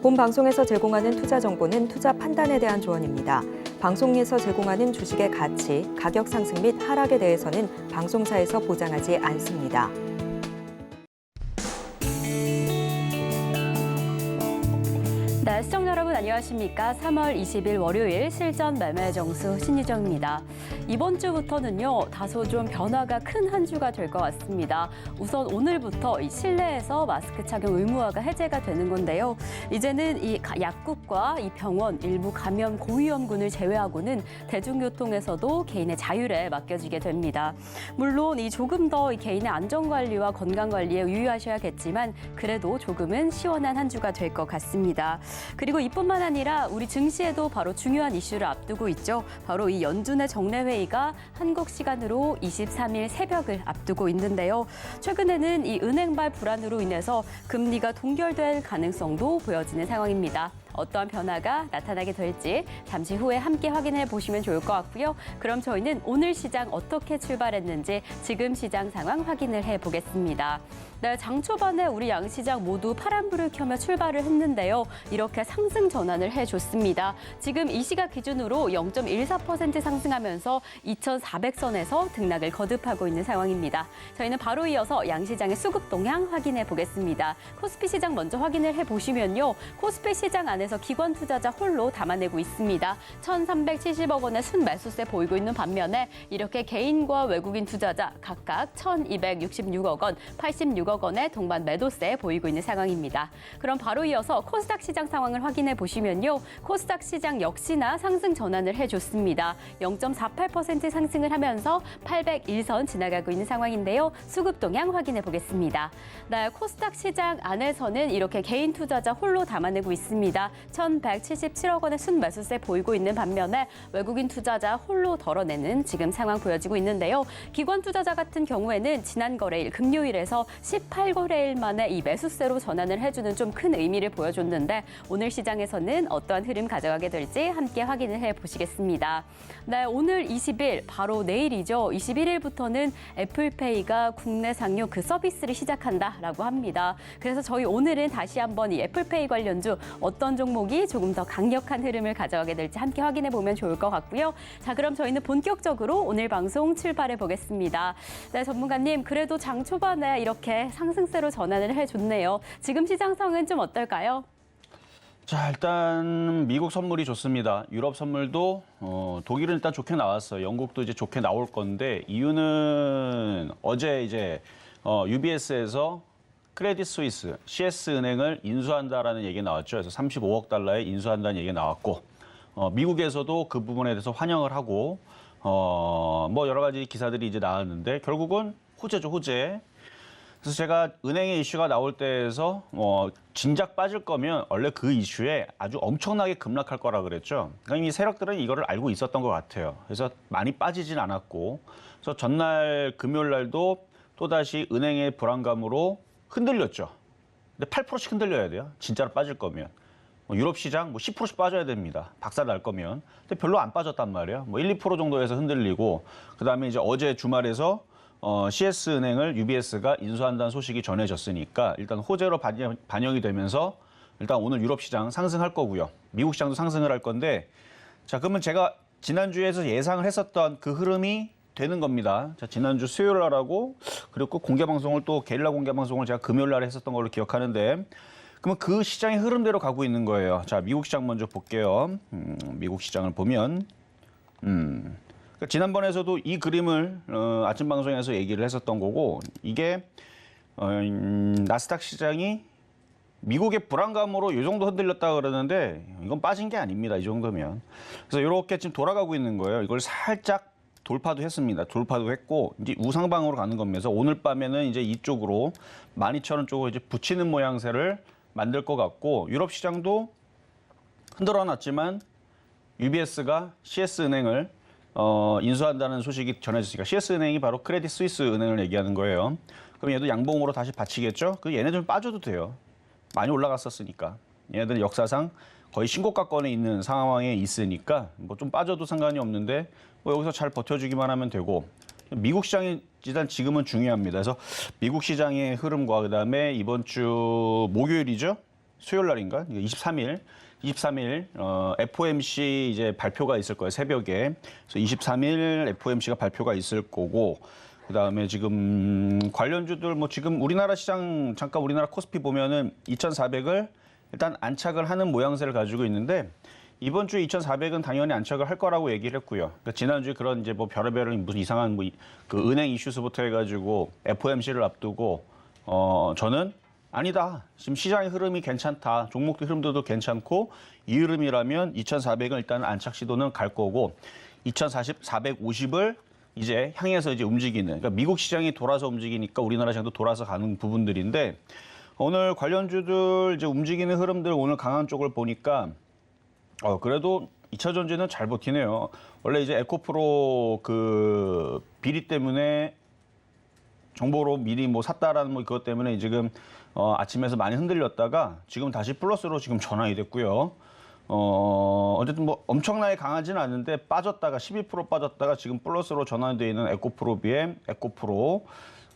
본 방송에서 제공하는 투자 정보는 투자 판단에 대한 조언입니다. 방송에서 제공하는 주식의 가치, 가격 상승 및 하락에 대해서는 방송사에서 보장하지 않습니다. 네, 시청자 여러분 안녕하십니까? 3월 20일 월요일 실전 매매 정수 신유정입니다. 이번 주부터는요, 다소 좀 변화가 큰 한 주가 될 것 같습니다. 우선 오늘부터 이 실내에서 마스크 착용 의무화가 해제가 되는 건데요. 이제는 이 약국과 이 병원, 일부 감염 고위험군을 제외하고는 대중교통에서도 개인의 자율에 맡겨지게 됩니다. 물론 이 조금 더 이 개인의 안전관리와 건강관리에 유의하셔야겠지만 그래도 조금은 시원한 한 주가 될 것 같습니다. 그리고 이뿐만 아니라 우리 증시에도 바로 중요한 이슈를 앞두고 있죠. 바로 이 연준의 정례회의가 한국 시간으로 23일 새벽을 앞두고 있는데요. 최근에는 이 은행발 불안으로 인해서 금리가 동결될 가능성도 보여지는 상황입니다. 어떠한 변화가 나타나게 될지 잠시 후에 함께 확인해 보시면 좋을 것 같고요. 그럼 저희는 오늘 시장 어떻게 출발했는지 지금 시장 상황 확인을 해보겠습니다. 네, 장 초반에 우리 양시장 모두 파란불을 켜며 출발을 했는데요. 이렇게 상승 전환을 해줬습니다. 지금 이 시각 기준으로 0.14% 상승하면서 2,400선에서 등락을 거듭하고 있는 상황입니다. 저희는 바로 이어서 양시장의 수급 동향 확인해 보겠습니다. 코스피 시장 먼저 확인을 해보시면요. 코스피 시장 안에서 기관 투자자 홀로 담아내고 있습니다. 1,370억 원의 순매수세 보이고 있는 반면에 이렇게 개인과 외국인 투자자 각각 1,266억 원, 86억 원의 동반 매도세 보이고 있는 상황입니다. 그럼 바로 이어서 코스닥 시장 상황을 확인해 보시면요. 코스닥 시장 역시나 상승 전환을 해줬습니다. 0.48% 상승을 하면서 801선 지나가고 있는 상황인데요. 수급 동향 확인해 보겠습니다. 네, 코스닥 시장 안에서는 이렇게 개인 투자자 홀로 담아내고 있습니다. 1,177억 원의 순매수세 보이고 있는 반면에 외국인 투자자 홀로 덜어내는 지금 상황 보여지고 있는데요. 기관 투자자 같은 경우에는 지난 거래일 금요일에서 18거래일 만에 이 매수세로 전환을 해주는 좀 큰 의미를 보여줬는데 오늘 시장에서는 어떠한 흐름 가져가게 될지 함께 확인을 해보시겠습니다. 네, 오늘 20일 바로 내일이죠. 21일부터는 애플페이가 국내 상용 그 서비스를 시작한다라고 합니다. 그래서 저희 오늘은 다시 한번 이 애플페이 관련주 어떤 종목이 조금 더 강력한 흐름을 가져가게 될지 함께 확인해 보면 좋을 것 같고요. 자, 그럼 저희는 본격적으로 오늘 방송 출발해 보겠습니다. 네, 전문가님, 그래도 장 초반에 이렇게 상승세로 전환을 해줬네요. 지금 시장 상은 좀 어떨까요? 자, 일단 미국 선물이 좋습니다. 유럽 선물도 독일은 일단 좋게 나왔어요. 영국도 이제 좋게 나올 건데 이유는 어제 이제 UBS에서 크레딧 스위스, CS 은행을 인수한다라는 얘기 나왔죠. 그래서 35억 달러에 인수한다는 얘기 나왔고 미국에서도 그 부분에 대해서 환영을 하고 뭐 여러 가지 기사들이 이제 나왔는데 결국은 호재죠, 호재. 그래서 제가 은행의 이슈가 나올 때에서 진작 빠질 거면 원래 그 이슈에 아주 엄청나게 급락할 거라 그랬죠. 그러니까 이 세력들은 이거를 알고 있었던 것 같아요. 그래서 많이 빠지진 않았고, 그래서 전날 금요일 날도 또다시 은행의 불안감으로 흔들렸죠. 근데 8%씩 흔들려야 돼요. 진짜로 빠질 거면. 유럽 시장 10%씩 빠져야 됩니다. 박살 날 거면. 근데 별로 안 빠졌단 말이에요. 1, 2% 정도에서 흔들리고, 그다음에 이제 어제 주말에서 CS 은행을 UBS가 인수한다는 소식이 전해졌으니까 일단 호재로 반영이 되면서 일단 오늘 유럽 시장 상승할 거고요. 미국 시장도 상승을 할 건데, 자, 그러면 제가 지난주에서 예상을 했었던 그 흐름이 되는 겁니다. 자, 지난주 수요일 날하고 그리고 공개 방송을 또 게릴라 공개 방송을 제가 금요일 날에 했었던 걸로 기억하는데, 그러면 그 시장의 흐름대로 가고 있는 거예요. 자, 미국 시장 먼저 볼게요. 미국 시장을 보면 그러니까 지난번에서도 이 그림을 아침 방송에서 얘기를 했었던 거고, 이게 나스닥 시장이 미국의 불안감으로 이 정도 흔들렸다 그러는데 이건 빠진 게 아닙니다. 이 정도면. 그래서 이렇게 지금 돌아가고 있는 거예요. 이걸 살짝 돌파도 했습니다. 돌파도 했고 이제 우상방으로 가는 겁니다. 오늘 밤에는 이제 이쪽으로 12,000원 쪽으로 이제 붙이는 모양새를 만들 것 같고, 유럽 시장도 흔들어 놨지만 UBS가 CS 은행을 인수한다는 소식이 전해졌으니까, CS 은행이 바로 크레딧 스위스 은행을 얘기하는 거예요. 그럼 얘도 양봉으로 다시 받치겠죠? 그 얘네들 빠져도 돼요. 많이 올라갔었으니까. 얘네들은 역사상 거의 신고가권에 있는 상황에 있으니까 뭐 좀 빠져도 상관이 없는데 뭐 여기서 잘 버텨주기만 하면 되고, 미국 시장이 일단 지금은 중요합니다. 그래서 미국 시장의 흐름과 그다음에 이번 주 목요일이죠. 수요일 날인가? 23일 FOMC 이제 발표가 있을 거예요, 새벽에. 그래서 23일 FOMC가 발표가 있을 거고, 그다음에 지금 관련주들 뭐 지금 우리나라 시장 잠깐 우리나라 코스피 보면은 2,400을 일단 안착을 하는 모양새를 가지고 있는데, 이번 주에 2,400은 당연히 안착을 할 거라고 얘기를 했고요. 그러니까 지난주에 그런 이제 뭐 별의별 무슨 이상한 뭐 그 은행 이슈스부터 해가지고 FOMC를 앞두고 저는 아니다. 지금 시장의 흐름이 괜찮다. 종목들 흐름도 괜찮고 이 흐름이라면 2,400은 일단 안착 시도는 갈 거고 2,450을 이제 향해서 이제 움직이는. 그러니까 미국 시장이 돌아서 움직이니까 우리나라 시장도 돌아서 가는 부분들인데 오늘 관련주들 이제 움직이는 흐름들 오늘 강한 쪽을 보니까 그래도 2차 전지는 잘 버티네요. 원래 이제 에코프로 그 비리 때문에 정보로 미리 뭐 샀다라는 뭐 그것 때문에 지금 아침에서 많이 흔들렸다가 지금 다시 플러스로 지금 전환이 됐고요. 어쨌든 뭐 엄청나게 강하지는 않은데 빠졌다가 12% 빠졌다가 지금 플러스로 전환되어 있는 에코프로 BM, 에코프로,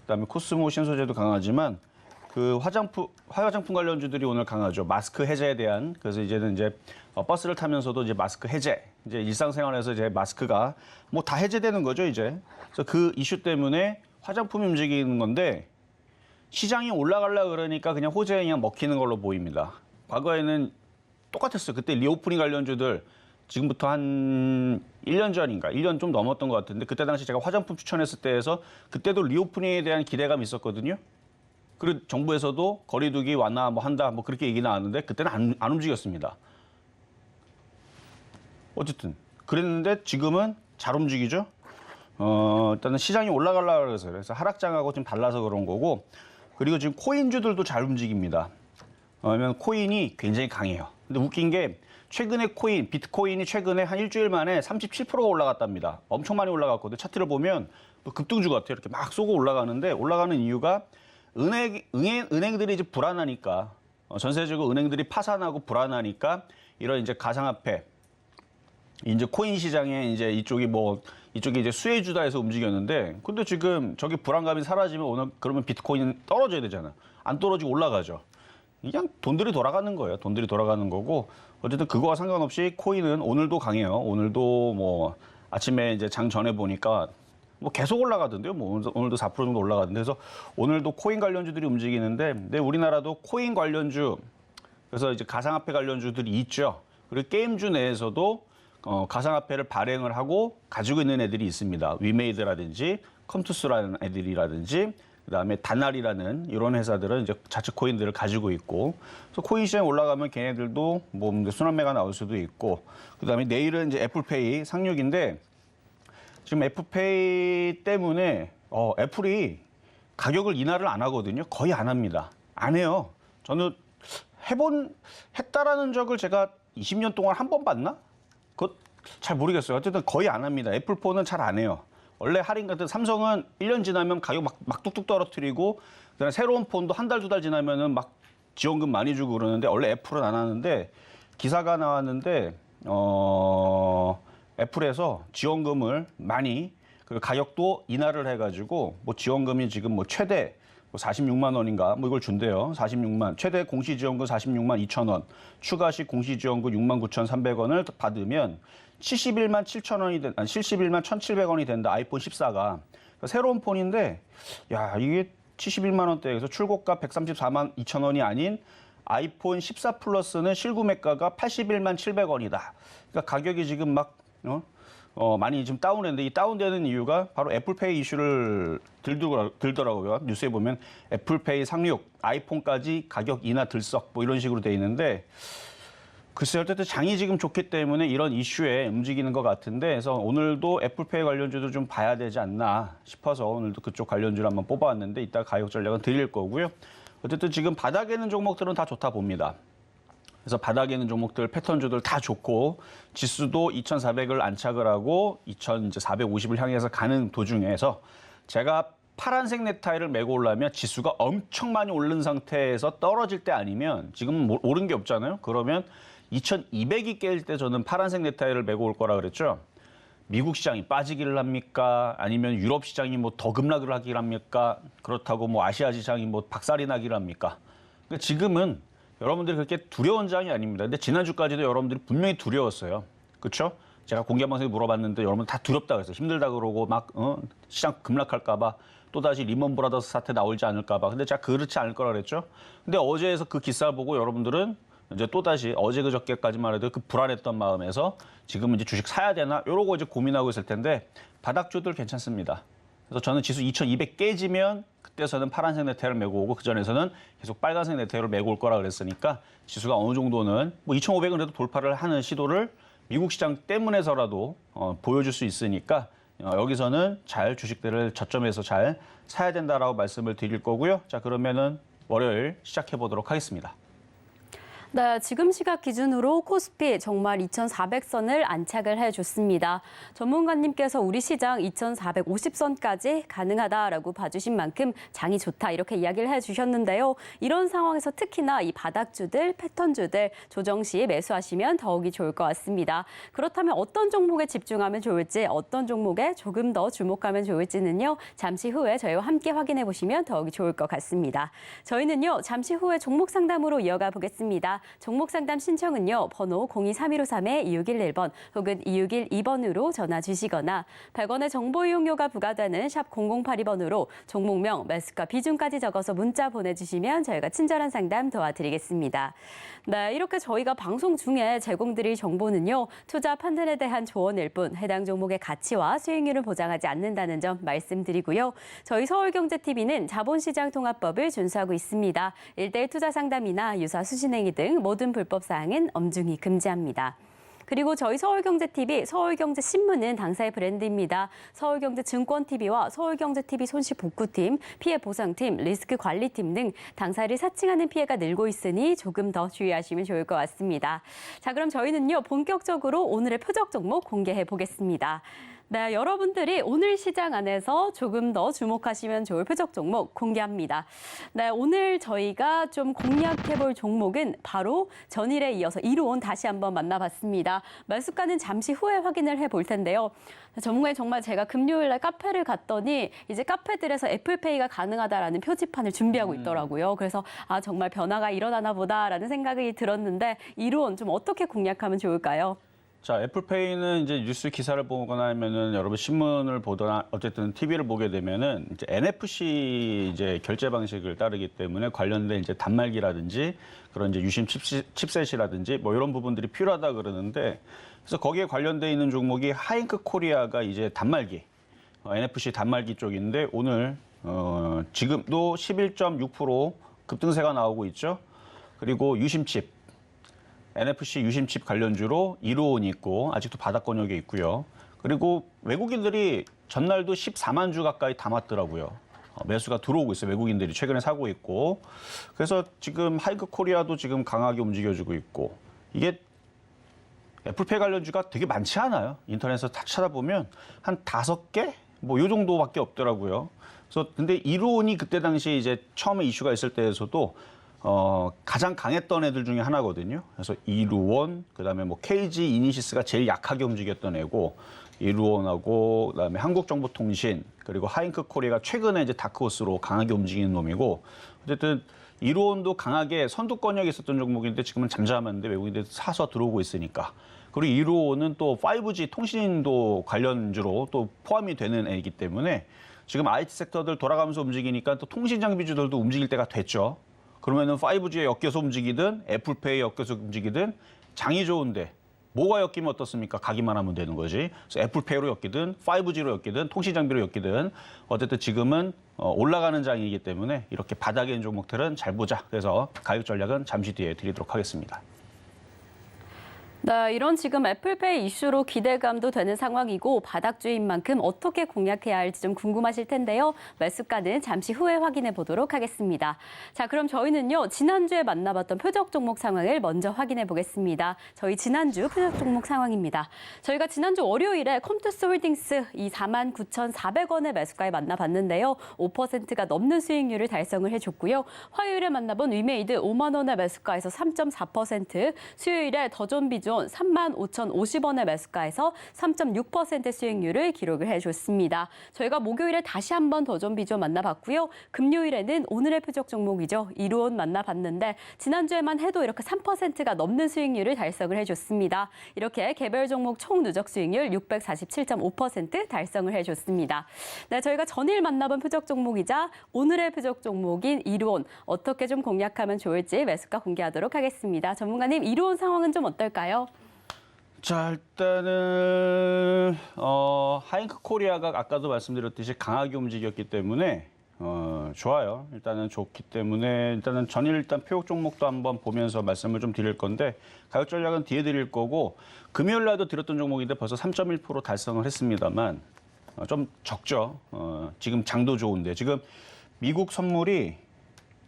그다음에 코스모 신소재도 강하지만 그 화장품 관련주들이 오늘 강하죠. 마스크 해제에 대한. 그래서 이제는 이제 버스를 타면서도 이제 마스크 해제. 이제 일상생활에서 이제 마스크가 뭐 다 해제되는 거죠, 이제. 그래서 그 이슈 때문에 화장품이 움직이는 건데 시장이 올라가려고 그러니까 그냥 호재에 그냥 먹히는 걸로 보입니다. 과거에는 똑같았어요. 그때 리오프닝 관련주들 지금부터 한 1년 전인가, 1년 좀 넘었던 것 같은데 그때 당시 제가 화장품 추천했을 때에서 그때도 리오프닝에 대한 기대감이 있었거든요. 그리고 정부에서도 거리두기 완화 뭐 한다 뭐 그렇게 얘기 나왔는데 그때는 안 움직였습니다. 어쨌든 그랬는데 지금은 잘 움직이죠. 일단은 시장이 올라가려고 그래서 하락장하고 좀 달라서 그런 거고 그리고 지금 코인주들도 잘 움직입니다. 왜냐면 코인이 굉장히 강해요. 근데 웃긴 게 최근에 비트코인이 최근에 한 일주일 만에 37%가 올라갔답니다. 엄청 많이 올라갔거든요. 차트를 보면 급등주 같아요. 이렇게 막 쏘고 올라가는데 올라가는 이유가 은행들이 이제 불안하니까 전세적으로 은행들이 파산하고 불안하니까 이런 이제 가상화폐 이제 코인 시장에 이제 이쪽이 이제 수혜주다 해서 움직였는데 근데 지금 저기 불안감이 사라지면 오늘 그러면 비트코인은 떨어져야 되잖아. 안 떨어지고 올라가죠. 그냥 돈들이 돌아가는 거예요. 돈들이 돌아가는 거고 어쨌든 그거와 상관없이 코인은 오늘도 강해요. 오늘도 뭐 아침에 이제 장 전에 보니까 뭐 계속 올라가던데요. 뭐 오늘도 4% 정도 올라가던데 그래서 오늘도 코인 관련주들이 움직이는데 근데 우리나라도 코인 관련주 그래서 이제 가상화폐 관련주들이 있죠. 그리고 게임주 내에서도 가상화폐를 발행을 하고 가지고 있는 애들이 있습니다. 위메이드라든지 컴투스라는 애들이라든지 그다음에 다날이라는 이런 회사들은 이제 자체 코인들을 가지고 있고 그래서 코인 시장에 올라가면 걔네들도 뭐 순환매가 나올 수도 있고 그다음에 내일은 이제 애플페이 상륙인데 지금 애플페이 때문에 애플이 가격을 인하를 안 하거든요. 거의 안 합니다. 안 해요. 저는 했다라는 적을 제가 20년 동안 한 번 봤나? 그것 잘 모르겠어요. 어쨌든 거의 안 합니다. 애플폰은 잘 안 해요. 원래 할인 같은 삼성은 1년 지나면 가격 막 뚝뚝 떨어뜨리고 그다음에 새로운 폰도 한 달, 두 달 지나면은 막 지원금 많이 주고 그러는데 원래 애플은 안 하는데 기사가 나왔는데 애플에서 지원금을 많이 그 가격도 인하를 해가지고 뭐 지원금이 지금 뭐 최대 46만 원인가 뭐 이걸 준대요. 46만 최대 공시 지원금 46만 2천 원 추가식 공시 지원금 6만 9,300원을 받으면 71만 7천 원이 71만 1,700원이 된다. 아이폰 14가 그러니까 새로운 폰인데 야 이게 71만 원대에서 출고가 134만 2천 원이 아닌 아이폰 14 플러스는 실구매가가 81만 700원이다. 그러니까 가격이 지금 막 많이 좀 다운했는데 이 다운되는 이유가 바로 애플페이 이슈를 들더라고요. 뉴스에 보면 애플페이 상륙, 아이폰까지 가격 인하 들썩 뭐 이런 식으로 돼 있는데 글쎄요. 어쨌든 장이 지금 좋기 때문에 이런 이슈에 움직이는 것 같은데 그래서 오늘도 애플페이 관련주도 좀 봐야 되지 않나 싶어서 오늘도 그쪽 관련주를 한번 뽑아왔는데 이따 가격 전략은 드릴 거고요. 어쨌든 지금 바닥에 있는 종목들은 다 좋다 봅니다. 그래서 바닥에 있는 종목들, 패턴주들 다 좋고 지수도 2,400을 안착을 하고 2,450을 향해서 가는 도중에서 제가 파란색 넥타이를 메고 오려면 지수가 엄청 많이 오른 상태에서 떨어질 때 아니면 지금 오른 게 없잖아요. 그러면 2,200이 깰 때 저는 파란색 넥타이를 메고 올 거라 그랬죠. 미국 시장이 빠지기를 합니까? 아니면 유럽 시장이 뭐 더 급락을 하기를 합니까? 그렇다고 뭐 아시아 시장이 뭐 박살이 나기를 합니까? 그러니까 지금은 여러분들이 그렇게 두려운 장이 아닙니다. 근데 지난주까지도 여러분들이 분명히 두려웠어요. 그렇죠? 제가 공개 방송에 물어봤는데 여러분 다 두렵다고 했어요. 힘들다 그러고 막 시장 급락할까 봐 또다시 리먼 브라더스 사태 나올지 않을까 봐. 근데 제가 그렇지 않을 거라 그랬죠. 근데 어제에서 그 기사를 보고 여러분들은 이제 또다시 어제 그저께까지만 해도 그 불안했던 마음에서 지금은 이제 주식 사야 되나 이러고 이제 고민하고 있을 텐데 바닥주들 괜찮습니다. 그래서 저는 지수 2200 깨지면 그때서는 파란색 네트를 메고 오고 그전에서는 계속 빨간색 네트를 메고 올 거라 그랬으니까 지수가 어느 정도는 뭐 2500은 그래도 돌파를 하는 시도를 미국 시장 때문에서라도 보여줄 수 있으니까 여기서는 잘 주식들을 저점에서 잘 사야 된다라고 말씀을 드릴 거고요. 자, 그러면은 월요일 시작해 보도록 하겠습니다. 네, 지금 시각 기준으로 코스피 정말 2,400선을 안착을 해줬습니다. 전문가님께서 우리 시장 2,450선까지 가능하다라고 봐주신 만큼 장이 좋다 이렇게 이야기를 해주셨는데요. 이런 상황에서 특히나 이 바닥주들, 패턴주들 조정 시 매수하시면 더욱이 좋을 것 같습니다. 그렇다면 어떤 종목에 집중하면 좋을지, 어떤 종목에 조금 더 주목하면 좋을지는요. 잠시 후에 저희와 함께 확인해 보시면 더욱이 좋을 것 같습니다. 저희는요. 잠시 후에 종목 상담으로 이어가 보겠습니다. 종목 상담 신청은요. 번호 023153-2611번 혹은 2612번으로 전화 주시거나 100원의 정보 이용료가 부과되는 샵 0082번으로 종목명, 매수가 비중까지 적어서 문자 보내주시면 저희가 친절한 상담 도와드리겠습니다. 네, 이렇게 저희가 방송 중에 제공드릴 정보는요. 투자 판단에 대한 조언일 뿐 해당 종목의 가치와 수익률을 보장하지 않는다는 점 말씀드리고요. 저희 서울경제TV는 자본시장통합법을 준수하고 있습니다. 1:1 투자 상담이나 유사 수신행위 등 모든 불법 사항은 엄중히 금지합니다. 그리고 저희 서울경제TV, 서울경제신문은 당사의 브랜드입니다. 서울경제증권TV와 서울경제TV 손실복구팀, 피해보상팀, 리스크관리팀 등 당사를 사칭하는 피해가 늘고 있으니 조금 더 주의하시면 좋을 것 같습니다. 자, 그럼 저희는요, 본격적으로 오늘의 표적 종목 공개해 보겠습니다. 네, 여러분들이 오늘 시장 안에서 조금 더 주목하시면 좋을 표적 종목 공개합니다. 네, 오늘 저희가 좀 공략해볼 종목은 바로 전일에 이어서 이루온 다시 한번 만나봤습니다. 매수가는 잠시 후에 확인을 해볼 텐데요. 전문가님 정말 제가 금요일 날 카페를 갔더니 이제 카페들에서 애플페이가 가능하다라는 표지판을 준비하고 있더라고요. 그래서 아 정말 변화가 일어나나 보다라는 생각이 들었는데 이루온 좀 어떻게 공략하면 좋을까요? 자, 애플페이는 이제 뉴스 기사를 보거나 하면은 여러분 신문을 보거나 어쨌든 TV를 보게 되면은 이제 NFC 이제 결제 방식을 따르기 때문에 관련된 이제 단말기라든지 그런 이제 유심 칩셋이라든지 뭐 이런 부분들이 필요하다 그러는데 그래서 거기에 관련돼 있는 종목이 하잉크 코리아가 이제 단말기 NFC 단말기 쪽인데 오늘 지금도 11.6% 급등세가 나오고 있죠. 그리고 유심칩 NFC 유심칩 관련주로 이루온이 있고 아직도 바닥권역에 있고요. 그리고 외국인들이 전날도 14만 주 가까이 담았더라고요. 매수가 들어오고 있어요. 외국인들이 최근에 사고 있고. 그래서 지금 하이크 코리아도 지금 강하게 움직여주고 있고. 이게 애플페이 관련주가 되게 많지 않아요. 인터넷에서 다 찾아보면 한 5개? 뭐 요 정도밖에 없더라고요. 그래서 근데 이루온이 그때 당시에 이제 처음에 이슈가 있을 때에서도 가장 강했던 애들 중에 하나거든요. 그래서 이루온, 그다음에 뭐 KG 이니시스가 제일 약하게 움직였던 애고, 이루온하고 그다음에 한국정보통신 그리고 하잉크 코리아가 최근에 이제 다크호스로 강하게 움직이는 놈이고, 어쨌든 이루온도 강하게 선두권역에 있었던 종목인데 지금은 잠잠한데 외국인들이 사서 들어오고 있으니까. 그리고 이루온은 또 5G 통신도 관련주로 또 포함이 되는 애이기 때문에 지금 IT 섹터들 돌아가면서 움직이니까 또 통신 장비주들도 움직일 때가 됐죠. 그러면은 5G에 엮여서 움직이든 애플페이에 엮여서 움직이든 장이 좋은데 뭐가 엮이면 어떻습니까? 가기만 하면 되는 거지. 그래서 애플페이로 엮이든 5G로 엮이든 통신 장비로 엮이든 어쨌든 지금은 올라가는 장이기 때문에 이렇게 바닥에 있는 종목들은 잘 보자. 그래서 가격 전략은 잠시 뒤에 드리도록 하겠습니다. 네, 이런 지금 애플페이 이슈로 기대감도 되는 상황이고 바닥주인 만큼 어떻게 공략해야 할지 좀 궁금하실 텐데요. 매수가는 잠시 후에 확인해 보도록 하겠습니다. 자, 그럼 저희는요. 지난주에 만나봤던 표적 종목 상황을 먼저 확인해 보겠습니다. 저희 지난주 표적 종목 상황입니다. 저희가 지난주 월요일에 컴투스 홀딩스 이 49,400원의 매수가에 만나봤는데요. 5%가 넘는 수익률을 달성을 해줬고요. 화요일에 만나본 위메이드 5만 원의 매수가에서 3.4%, 수요일에 더존 비주얼 기준 35,050원의 매수가에서 3.6% 수익률을 기록을 해줬습니다. 저희가 목요일에 다시 한번 도전 비중 만나봤고요. 금요일에는 오늘의 표적 종목이죠. 이루온 만나봤는데 지난주에만 해도 이렇게 3%가 넘는 수익률을 달성을 해줬습니다. 이렇게 개별 종목 총 누적 수익률 647.5% 달성을 해줬습니다. 네, 저희가 전일 만나본 표적 종목이자 오늘의 표적 종목인 이루온 어떻게 좀 공략하면 좋을지 매수가 공개하도록 하겠습니다. 전문가님, 이루온 상황은 좀 어떨까요? 자, 일단은 하잉크 코리아가 아까도 말씀드렸듯이 강하게 움직였기 때문에 좋아요. 일단은 좋기 때문에 일단은 전일 일단 표적 종목도 한번 보면서 말씀을 좀 드릴 건데 가격 전략은 뒤에 드릴 거고 금요일 날도 드렸던 종목인데 벌써 3.1% 달성을 했습니다만 좀 적죠. 지금 장도 좋은데 지금 미국 선물이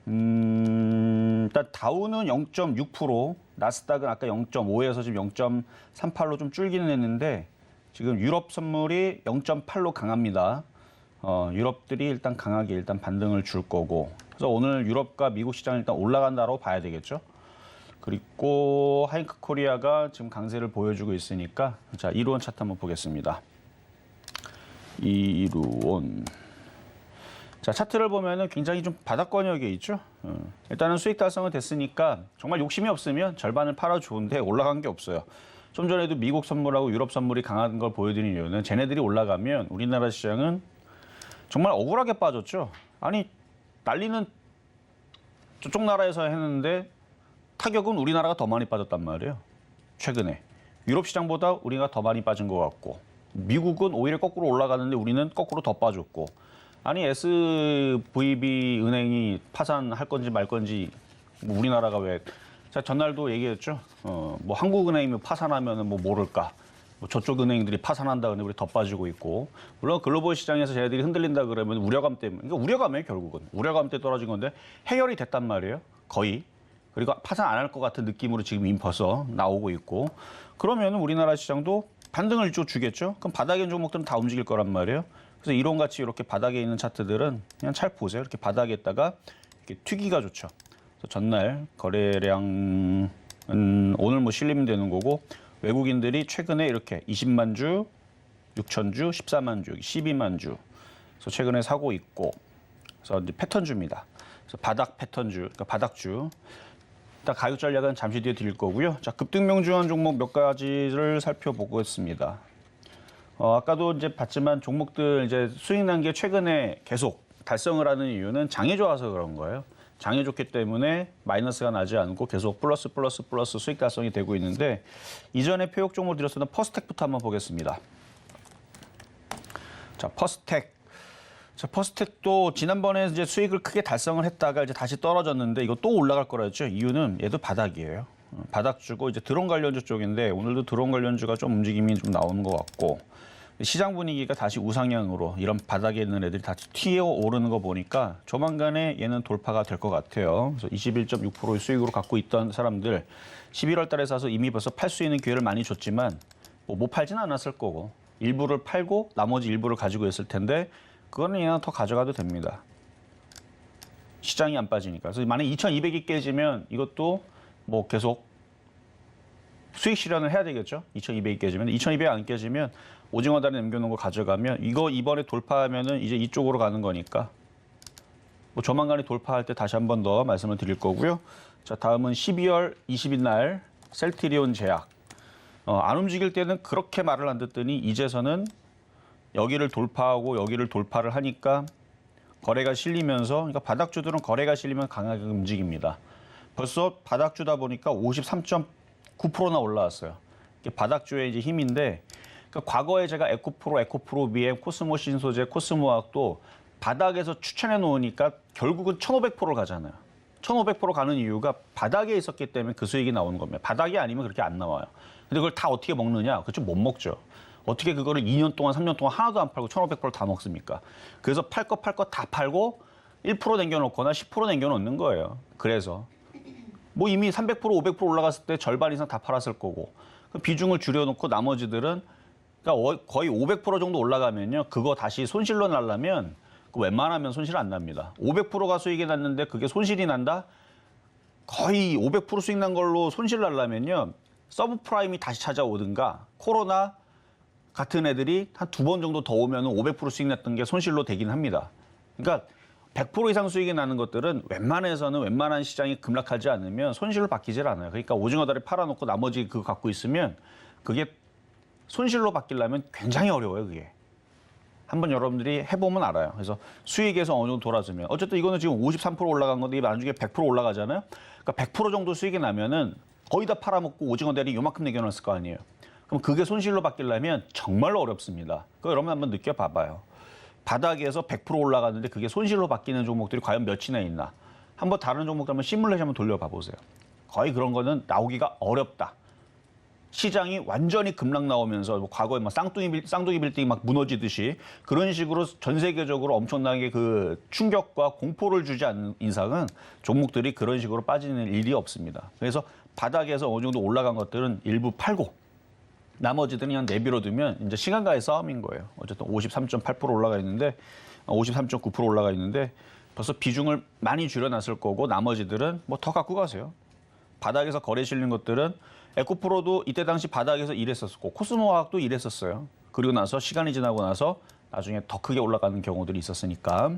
일단 다우는 0.6%, 나스닥은 아까 0.5에서 지금 0.38로 좀 줄기는 했는데 지금 유럽 선물이 0.8로 강합니다. 유럽들이 일단 강하게 일단 반등을 줄 거고 그래서 오늘 유럽과 미국 시장은 일단 올라간다고 봐야 되겠죠. 그리고 하잉크 코리아가 지금 강세를 보여주고 있으니까 자, 이루온 차트 한번 보겠습니다. 이루온. 자, 차트를 보면은 굉장히 좀 바닥권역에 있죠. 일단은 수익 달성은 됐으니까 정말 욕심이 없으면 절반을 팔아 좋은데 올라간 게 없어요. 좀 전에도 미국 선물하고 유럽 선물이 강한 걸 보여드린 이유는 쟤네들이 올라가면 우리나라 시장은 정말 억울하게 빠졌죠. 아니, 난리는 저쪽 나라에서 했는데 타격은 우리나라가 더 많이 빠졌단 말이에요. 최근에. 유럽 시장보다 우리가 더 많이 빠진 것 같고 미국은 오히려 거꾸로 올라가는데 우리는 거꾸로 더 빠졌고 아니 SVB 은행이 파산할 건지 말 건지 뭐 우리나라가 왜 자 전날도 얘기했죠. 뭐 한국은행이 파산하면 뭐 모를까. 뭐 저쪽 은행들이 파산한다 근데 우리 더 빠지고 있고 물론 글로벌 시장에서 쟤네들이 흔들린다 그러면 우려감 때문에 그러니까 우려감이에요 결국은 우려감 때문에 떨어진 건데 해결이 됐단 말이에요 거의 그리고 파산 안 할 것 같은 느낌으로 지금 이미 벌써 나오고 있고 그러면 우리나라 시장도 반등을 좀 주겠죠. 그럼 바닥에 있는 종목들은 다 움직일 거란 말이에요. 그래서 이론같이 이렇게 바닥에 있는 차트들은 그냥 잘 보세요. 이렇게 바닥에다가 이렇게 튀기가 좋죠. 그래서 전날 거래량은 오늘 뭐 실리면 되는 거고 외국인들이 최근에 이렇게 20만 주, 6천 주, 14만 주, 12만 주. 그래서 최근에 사고 있고 그래서 이제 패턴주입니다. 그래서 바닥 패턴주, 그러니까 바닥주. 일단 가격 전략은 잠시 뒤에 드릴 거고요. 자, 급등 명중한 종목 몇 가지를 살펴보겠습니다. 아까도 이제 봤지만 종목들 이제 수익 난 게 최근에 계속 달성을 하는 이유는 장이 좋아서 그런 거예요. 장이 좋기 때문에 마이너스가 나지 않고 계속 플러스 수익 달성이 되고 있는데 이전에 표적 종목을 드렸었던 퍼스텍부터 한번 보겠습니다. 자, 퍼스텍. 자, 퍼스텍도 지난번에 이제 수익을 크게 달성을 했다가 이제 다시 떨어졌는데 이거 또 올라갈 거라 했죠. 이유는 얘도 바닥이에요. 바닥주고 이제 드론 관련주 쪽인데 오늘도 드론 관련주가 좀 움직임이 좀 나오는 것 같고 시장 분위기가 다시 우상향으로 이런 바닥에 있는 애들이 다시 튀어 오르는 거 보니까 조만간에 얘는 돌파가 될 것 같아요. 그래서 21.6%의 수익으로 갖고 있던 사람들 11월 달에 사서 이미 벌써 팔 수 있는 기회를 많이 줬지만 뭐 못 팔지는 않았을 거고 일부를 팔고 나머지 일부를 가지고 있을 텐데 그거는 그냥 더 가져가도 됩니다. 시장이 안 빠지니까. 그래서 만약 2,200이 깨지면 이것도 뭐 계속 수익 실현을 해야 되겠죠. 2,200이 깨지면. 2,200이 안 깨지면 오징어 다리 남겨놓은 거 가져가면 이거 이번에 돌파하면은 이제 이쪽으로 가는 거니까 뭐 조만간에 돌파할 때 다시 한 번 더 말씀을 드릴 거고요. 자, 다음은 12월 20일 날 셀트리온 제약. 안 움직일 때는 그렇게 말을 안 듣더니 이제서는 여기를 돌파하고 여기를 돌파를 하니까 거래가 실리면서 그러니까 바닥주들은 거래가 실리면 강하게 움직입니다. 벌써 바닥주다 보니까 53.9%나 올라왔어요. 이게 바닥주의 이제 힘인데 그러니까 과거에 제가 에코프로 BM, 코스모 신소재, 코스모학도 바닥에서 추천해 놓으니까 결국은 1,500%를 가잖아요. 1,500% 가는 이유가 바닥에 있었기 때문에 그 수익이 나오는 겁니다. 바닥이 아니면 그렇게 안 나와요. 근데 그걸 다 어떻게 먹느냐? 그거 좀 못 먹죠. 어떻게 그거를 2년 동안, 3년 동안 하나도 안 팔고 1,500%를 다 먹습니까? 그래서 팔 거 다 팔고 1% 남겨놓거나 10% 남겨놓는 거예요. 그래서 뭐 이미 300%, 500% 올라갔을 때 절반 이상 다 팔았을 거고 비중을 줄여놓고 나머지들은 그러니까 거의 500% 정도 올라가면요. 그거 다시 손실로 나려면 웬만하면 손실 안 납니다. 500%가 수익이 났는데 그게 손실이 난다? 거의 500% 수익 난 걸로 손실 나려면요. 서브프라임이 다시 찾아오든가 코로나 같은 애들이 한 2번 정도 더 오면 500% 수익 났던 게 손실로 되긴 합니다. 그러니까 100% 이상 수익이 나는 것들은 웬만해서는 웬만한 시장이 급락하지 않으면 손실로 바뀌질 않아요. 그러니까 오징어 다리 팔아놓고 나머지 그거 갖고 있으면 그게 손실로 바뀌려면 굉장히 어려워요, 그게. 한번 여러분들이 해보면 알아요. 그래서 수익에서 어느 정도 돌아서면 어쨌든 이거는 지금 53% 올라간 건데 나중에 100% 올라가잖아요. 그러니까 100% 정도 수익이 나면은 거의 다 팔아먹고 오징어 다리 요만큼 내겨놨을 거 아니에요. 그럼 그게 손실로 바뀌려면 정말로 어렵습니다. 그거 여러분 한번 느껴봐봐요. 바닥에서 100% 올라갔는데 그게 손실로 바뀌는 종목들이 과연 몇이나 있나. 한번 다른 종목들 한번 시뮬레이션 한번 돌려봐 보세요. 거의 그런 거는 나오기가 어렵다. 시장이 완전히 급락 나오면서 뭐 과거에 막 쌍둥이 빌딩이 막 무너지듯이 그런 식으로 전 세계적으로 엄청나게 그 충격과 공포를 주지 않는 이상은 종목들이 그런 식으로 빠지는 일이 없습니다. 그래서 바닥에서 어느 정도 올라간 것들은 일부 팔고 나머지들은 그냥 내버려두면 이제 시간과의 싸움인 거예요. 어쨌든 53.8% 올라가 있는데 53.9% 올라가 있는데 벌써 비중을 많이 줄여놨을 거고 나머지들은 뭐 더 갖고 가세요. 바닥에서 거래 실린 것들은 에코프로도 이때 당시 바닥에서 일했었고 코스모화학도 일했었어요. 그리고 나서 시간이 지나고 나서 나중에 더 크게 올라가는 경우들이 있었으니까.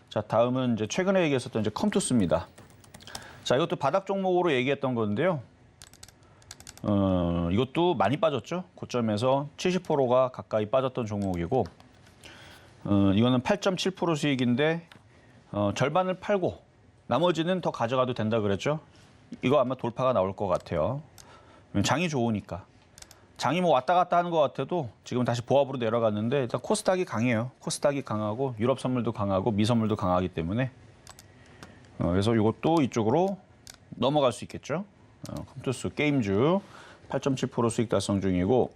자, 다음은 이제 최근에 얘기했었던 이제 컴투스입니다. 자, 이것도 바닥 종목으로 얘기했던 건데요. 이것도 많이 빠졌죠. 고점에서 70%가 가까이 빠졌던 종목이고, 이거는 8.7% 수익인데 절반을 팔고 나머지는 더 가져가도 된다 그랬죠. 이거 아마 돌파가 나올 것 같아요. 장이 좋으니까. 장이 뭐 왔다 갔다 하는 것 같아도 지금 다시 보합으로 내려갔는데 일단 코스닥이 강해요. 코스닥이 강하고 유럽 선물도 강하고 미 선물도 강하기 때문에 그래서 이것도 이쪽으로 넘어갈 수 있겠죠. 컴투스 게임주 8.7% 수익 달성 중이고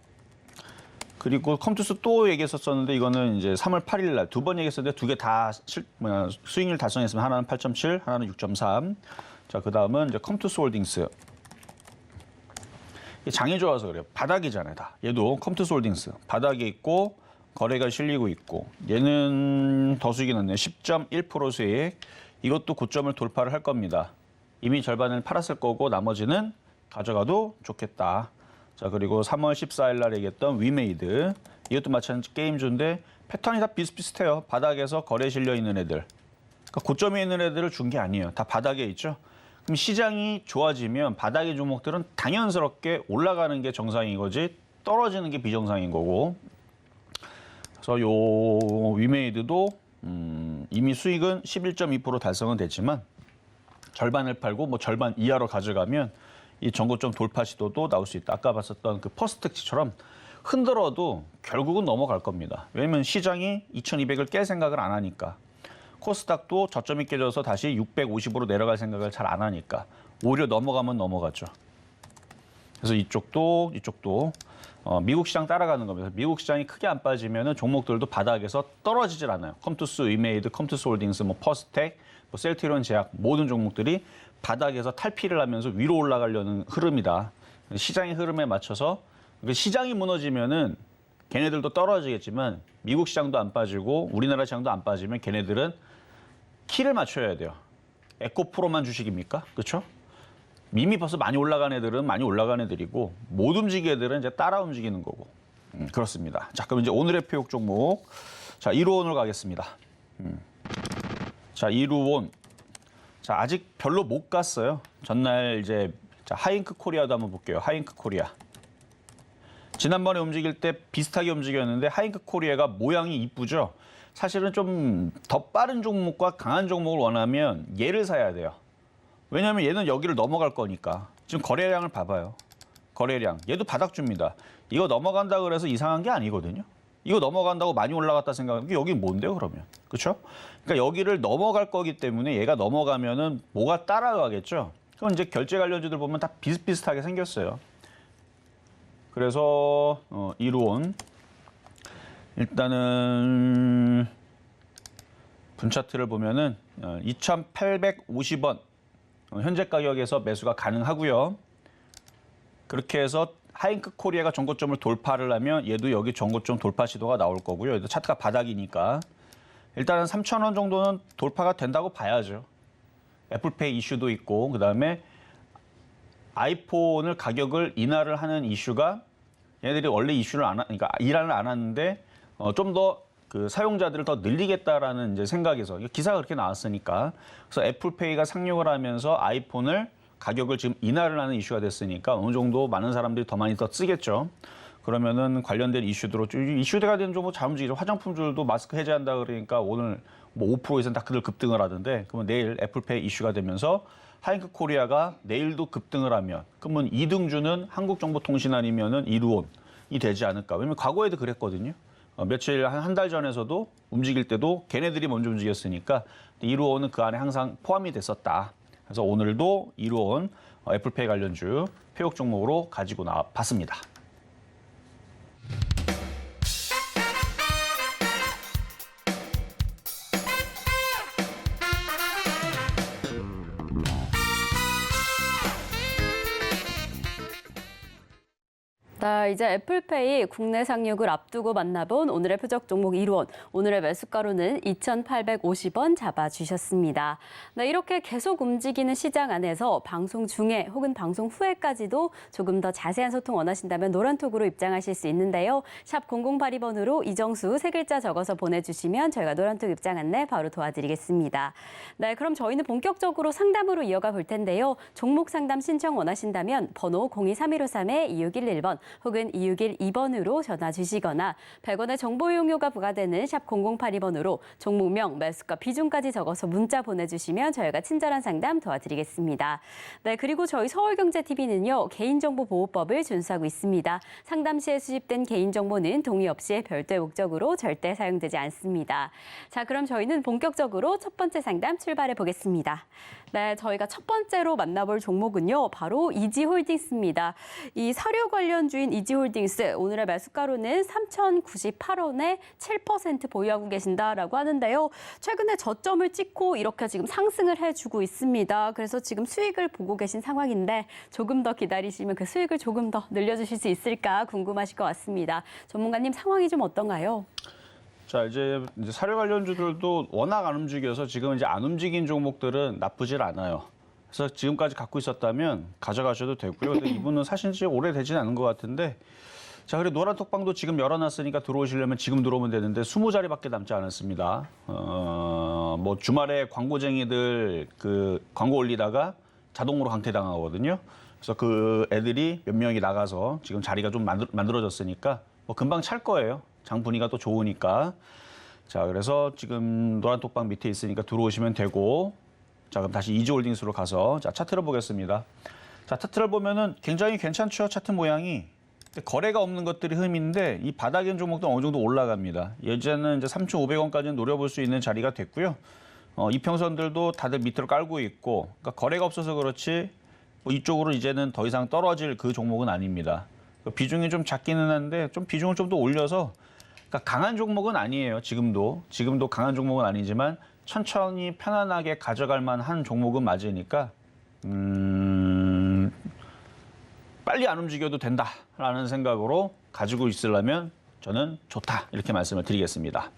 그리고 컴투스 또 얘기했었는데 이거는 이제 3월 8일 날 2번 얘기했었는데 두 개 다 수익률 달성했으면 하나는 8.7, 하나는 6.3. 자, 그다음은 이제 컴투스 홀딩스. 장이 좋아서 그래요. 바닥이잖아요, 다. 얘도 컴투스 홀딩스 바닥에 있고 거래가 실리고 있고 얘는 더 수익이 났네요. 10.1% 수익. 이것도 고점을 돌파를 할 겁니다. 이미 절반을 팔았을 거고 나머지는 가져가도 좋겠다. 자, 그리고 3월 14일 날 얘기했던 위메이드. 이것도 마찬가지 게임주인데 패턴이 다 비슷비슷해요. 바닥에서 거래 실려 있는 애들. 그러니까 고점에 있는 애들을 준 게 아니에요. 다 바닥에 있죠. 그럼 시장이 좋아지면 바닥의 종목들은 당연스럽게 올라가는 게 정상인 거지 떨어지는 게 비정상인 거고. 그래서 요 위메이드도 이미 수익은 11.2% 달성은 됐지만 절반을 팔고 뭐 절반 이하로 가져가면 이 전고점 돌파 시도도 나올 수 있다. 아까 봤었던 그 퍼스텍치처럼 흔들어도 결국은 넘어갈 겁니다. 왜냐면 시장이 2200을 깰 생각을 안 하니까. 코스닥도 저점이 깨져서 다시 650으로 내려갈 생각을 잘 안 하니까 오히려 넘어가면 넘어가죠. 그래서 이쪽도 미국 시장 따라가는 겁니다. 미국 시장이 크게 안 빠지면 종목들도 바닥에서 떨어지질 않아요. 컴투스, 위메이드, 컴투스 홀딩스, 뭐 퍼스텍, 뭐 셀트리온 제약 모든 종목들이 바닥에서 탈피를 하면서 위로 올라가려는 흐름이다. 시장의 흐름에 맞춰서 시장이 무너지면은 걔네들도 떨어지겠지만 미국 시장도 안 빠지고 우리나라 시장도 안 빠지면 걔네들은 키를 맞춰야 돼요. 에코프로만 주식입니까? 그렇죠? 이미 벌써 많이 올라간 애들은 많이 올라간 애들이고 못 움직이는 애들은 이제 따라 움직이는 거고 그렇습니다. 자, 그럼 이제 오늘의 표육 종목 자 1호원으로 가겠습니다. 자 1호원 자 아직 별로 못 갔어요. 전날 이제 자, 하잉크 코리아도 한번 볼게요. 하잉크 코리아 지난번에 움직일 때 비슷하게 움직였는데 하잉크 코리아가 모양이 이쁘죠. 사실은 좀 더 빠른 종목과 강한 종목을 원하면 얘를 사야 돼요. 왜냐하면 얘는 여기를 넘어갈 거니까. 지금 거래량을 봐봐요. 거래량. 얘도 바닥줍니다. 이거 넘어간다 그래서 이상한 게 아니거든요. 이거 넘어간다고 많이 올라갔다 생각하면 여기 뭔데요 그러면. 그렇죠? 그러니까 여기를 넘어갈 거기 때문에 얘가 넘어가면은 뭐가 따라가겠죠. 그럼 이제 결제 관련주들 보면 다 비슷비슷하게 생겼어요. 그래서 1호원 일단은 분차트를 보면은 2,850원 현재 가격에서 매수가 가능하고요. 그렇게 해서 하잉크 코리아가 전고점을 돌파를 하면 얘도 여기 전고점 돌파 시도가 나올 거고요. 얘도 차트가 바닥이니까 일단은 3,000원 정도는 돌파가 된다고 봐야죠. 애플페이 이슈도 있고 그다음에 아이폰을 가격을 인하를 하는 이슈가 얘네들이 원래 이슈를 그러니까 인하를 안 하는데 좀 더 그 사용자들을 더 늘리겠다라는 이제 생각에서 기사가 그렇게 나왔으니까 그래서 애플페이가 상용을 하면서 아이폰을 가격을 지금 인하를 하는 이슈가 됐으니까 어느 정도 많은 사람들이 더 많이 더 쓰겠죠. 그러면은 관련된 이슈들로 이슈가 된 종목 잘 움직이죠. 화장품들도 마스크 해제한다 그러니까 오늘 뭐 5% 이상 다들 급등을 하던데 그러면 내일 애플페이 이슈가 되면서 하이크 코리아가 내일도 급등을 하면 그러면 2등주는 한국정보통신 아니면은 이루온이 되지 않을까. 왜냐면 과거에도 그랬거든요. 며칠 한 달 전에서도 움직일 때도 걔네들이 먼저 움직였으니까 이루온은 그 안에 항상 포함이 됐었다. 그래서 오늘도 이루온 애플페이 관련주 폐역 종목으로 가지고 봤습니다. 자, 이제 애플페이 국내 상륙을 앞두고 만나본 오늘의 표적 종목 이루온. 오늘의 매수가로는 2,850원 잡아주셨습니다. 네, 이렇게 계속 움직이는 시장 안에서 방송 중에 혹은 방송 후에까지도 조금 더 자세한 소통 원하신다면 노란톡으로 입장하실 수 있는데요. 샵 0082번으로 이정수 세 글자 적어서 보내주시면 저희가 노란톡 입장 안내 바로 도와드리겠습니다. 네, 그럼 저희는 본격적으로 상담으로 이어가 볼 텐데요. 종목 상담 신청 원하신다면 번호 023153-2611번 혹은 2612번으로 전화 주시거나 100원의 정보 이용료가 부과되는 샵 0082번으로 종목명, 매수가, 비중까지 적어서 문자 보내주시면 저희가 친절한 상담 도와드리겠습니다. 네, 그리고 저희 서울경제TV는요. 개인정보보호법을 준수하고 있습니다. 상담 시에 수집된 개인정보는 동의 없이 별도의 목적으로 절대 사용되지 않습니다. 자, 그럼 저희는 본격적으로 첫 번째 상담 출발해 보겠습니다. 네, 저희가 첫 번째로 만나볼 종목은요. 바로 이지홀딩스입니다. 이 사료 관련주인 이지홀딩스 오늘의 매수가로는 3,098원에 7% 보유하고 계신다라고 하는데요. 최근에 저점을 찍고 이렇게 지금 상승을 해주고 있습니다. 그래서 지금 수익을 보고 계신 상황인데 조금 더 기다리시면 그 수익을 조금 더 늘려주실 수 있을까 궁금하실 것 같습니다. 전문가님 상황이 좀 어떤가요? 자, 이제 사료 관련주들도 워낙 안 움직여서 지금 이제 안 움직인 종목들은 나쁘질 않아요. 그래서 지금까지 갖고 있었다면 가져가셔도 되고요. 근데 이분은 사신 지 오래되진 않은 것 같은데 자, 그리고 노란톡방도 지금 열어놨으니까 들어오시려면 지금 들어오면 되는데 20자리밖에 남지 않았습니다. 뭐 주말에 광고쟁이들 그 광고 올리다가 자동으로 강퇴당하거든요. 그래서 그 애들이 몇 명이 나가서 지금 자리가 좀 만들어졌으니까 뭐 금방 찰 거예요. 장 분위기가 또 좋으니까. 자, 그래서 지금 노란톡방 밑에 있으니까 들어오시면 되고. 자, 그럼 다시 이지홀딩스로 가서 자, 차트를 보겠습니다. 자, 차트를 보면은 굉장히 괜찮죠. 차트 모양이. 거래가 없는 것들이 흠인데 이 바닥에 있는 종목도 어느 정도 올라갑니다. 예전에는 이제 3,500원까지는 노려볼 수 있는 자리가 됐고요. 이평선들도 다들 밑으로 깔고 있고, 그러니까 거래가 없어서 그렇지 뭐 이쪽으로 이제는 더 이상 떨어질 그 종목은 아닙니다. 비중이 좀 작기는 한데 좀 비중을 좀 더 올려서, 그러니까 강한 종목은 아니에요. 지금도 강한 종목은 아니지만 천천히 편안하게 가져갈 만한 종목은 맞으니까 빨리 안 움직여도 된다라는 생각으로 가지고 있으려면 저는 좋다 이렇게 말씀을 드리겠습니다.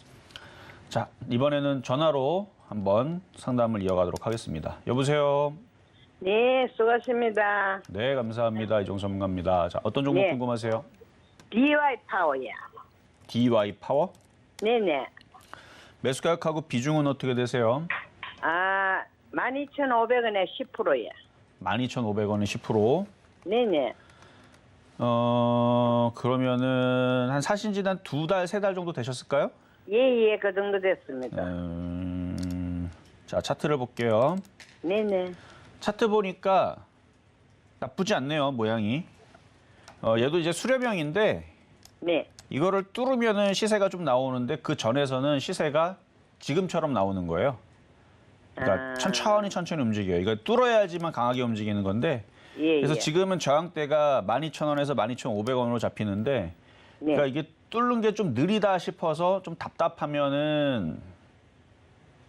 자, 이번에는 전화로 한번 상담을 이어가도록 하겠습니다. 여보세요. 네, 수고하십니다. 네, 감사합니다. 이종수 전문가입니다. 자, 어떤 종목 네. 궁금하세요? DY 파워야. DY 파워? 네네. 매수 가격하고 비중은 어떻게 되세요? 12,500원에 10%야. 12,500원에 10%. 네네. 그러면은 한 사신 지 한 2달, 3달 정도 되셨을까요? 예, 그 정도 됐습니다. 자, 차트를 볼게요. 네네. 차트 보니까 나쁘지 않네요, 모양이. 얘도 이제 수렴형인데 네. 이거를 뚫으면은 시세가 좀 나오는데 그 전에서는 시세가 지금처럼 나오는 거예요. 그러니까 천천히 움직여요. 이거 뚫어야지만 강하게 움직이는 건데 예, 그래서 예. 지금은 저항대가 12,000원에서 12,500원으로 잡히는데 네. 그러니까 이게 뚫는 게 좀 느리다 싶어서 좀 답답하면은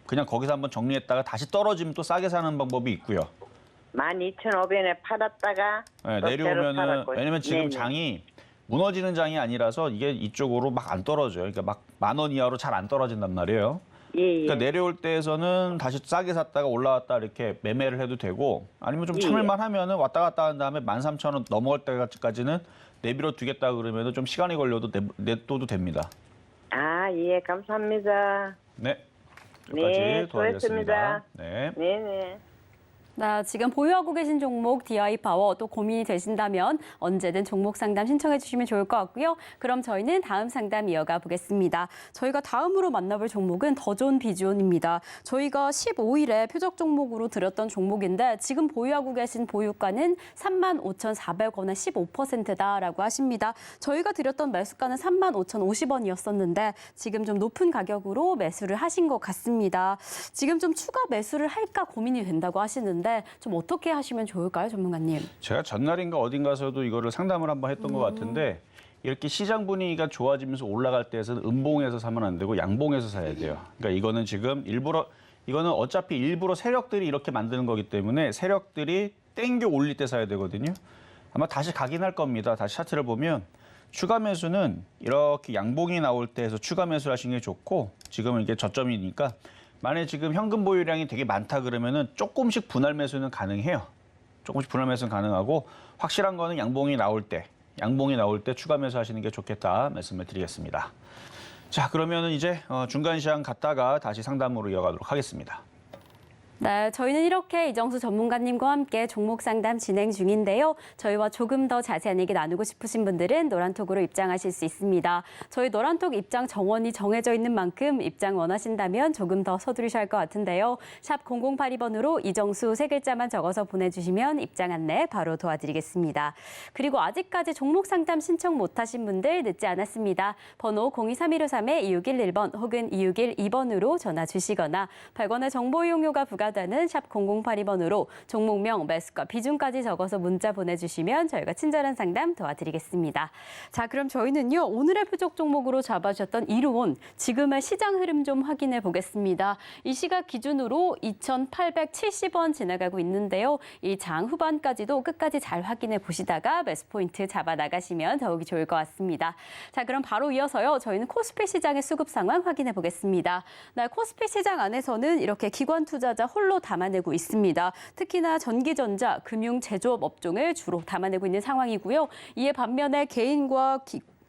그냥 거기서 한번 정리했다가 다시 떨어지면 또 싸게 사는 방법이 있고요. 12,500원에 팔았다가 네, 또 내려오면은 새로 팔았고. 왜냐면 지금 네네. 장이 무너지는 장이 아니라서 이게 이쪽으로 막 안 떨어져요. 그러니까 막 10,000원 이하로 잘 안 떨어진단 말이에요. 예, 예. 그러니까 내려올 때에서는 다시 싸게 샀다가 올라왔다 이렇게 매매를 해도 되고 아니면 좀 예, 참을만 하면은 왔다 갔다 한 다음에 13,000원 넘어갈 때까지는 내비로 두겠다 그러면은 좀 시간이 걸려도 내둬도 됩니다. 아, 예, 감사합니다. 네. 네, 여기까지 도와드렸습니다. 수고했습니다. 네. 네네. 나 지금 보유하고 계신 종목 DI 파워 또 고민이 되신다면 언제든 종목 상담 신청해 주시면 좋을 것 같고요. 그럼 저희는 다음 상담 이어가 보겠습니다. 저희가 다음으로 만나볼 종목은 더존 비주온입니다. 저희가 15일에 표적 종목으로 드렸던 종목인데 지금 보유하고 계신 보유가는 35,400원에 15%다라고 하십니다. 저희가 드렸던 매수가는 35,050원이었었는데 지금 좀 높은 가격으로 매수를 하신 것 같습니다. 지금 좀 추가 매수를 할까 고민이 된다고 하시는데 좀 어떻게 하시면 좋을까요, 전문가님? 제가 전날인가 어딘가서도 이거를 상담을 한번 했던 것 같은데 이렇게 시장 분위기가 좋아지면서 올라갈 때에서는 음봉에서 사면 안 되고 양봉에서 사야 돼요. 그러니까 이거는 지금 이거는 어차피 일부러 세력들이 이렇게 만드는 거기 때문에 세력들이 땡겨 올릴 때 사야 되거든요. 아마 다시 가긴 할 겁니다. 다시 차트를 보면 추가 매수는 이렇게 양봉이 나올 때에서 추가 매수를 하시는 게 좋고 지금은 이게 저점이니까 만약에 지금 현금 보유량이 되게 많다 그러면은 조금씩 분할 매수는 가능해요. 조금씩 분할 매수는 가능하고 확실한 거는 양봉이 나올 때 추가 매수하시는 게 좋겠다 말씀을 드리겠습니다. 자, 그러면은 이제 중간 시장 갔다가 다시 상담으로 이어가도록 하겠습니다. 네, 저희는 이렇게 이정수 전문가님과 함께 종목 상담 진행 중인데요. 저희와 조금 더 자세한 얘기 나누고 싶으신 분들은 노란톡으로 입장하실 수 있습니다. 저희 노란톡 입장 정원이 정해져 있는 만큼 입장 원하신다면 조금 더 서두르셔야 할 것 같은데요. 샵 0082번으로 이정수 세 글자만 적어서 보내주시면 입장 안내 바로 도와드리겠습니다. 그리고 아직까지 종목 상담 신청 못하신 분들 늦지 않았습니다. 번호 023153-2611번 혹은 2612번으로 전화 주시거나 100원의 정보 이용료가 부과되는 샵 0082번으로 종목명, 매수가, 비중까지 적어서 문자 보내주시면 저희가 친절한 상담 도와드리겠습니다. 자, 그럼 저희는요. 오늘의 표적 종목으로 잡아주셨던 이루온 지금의 시장 흐름 좀 확인해 보겠습니다. 이 시각 기준으로 2,870원 지나가고 있는데요. 이 장 후반까지도 끝까지 잘 확인해 보시다가 매수 포인트 잡아 나가시면 더욱이 좋을 것 같습니다. 자, 그럼 바로 이어서요. 저희는 코스피 시장의 수급 상황 확인해 보겠습니다. 네, 코스피 시장 안에서는 이렇게 기관 투자자 홀로 담아내고 있습니다. 특히나 전기전자, 금융, 제조업 업종을 주로 담아내고 있는 상황이고요. 이에 반면에 개인과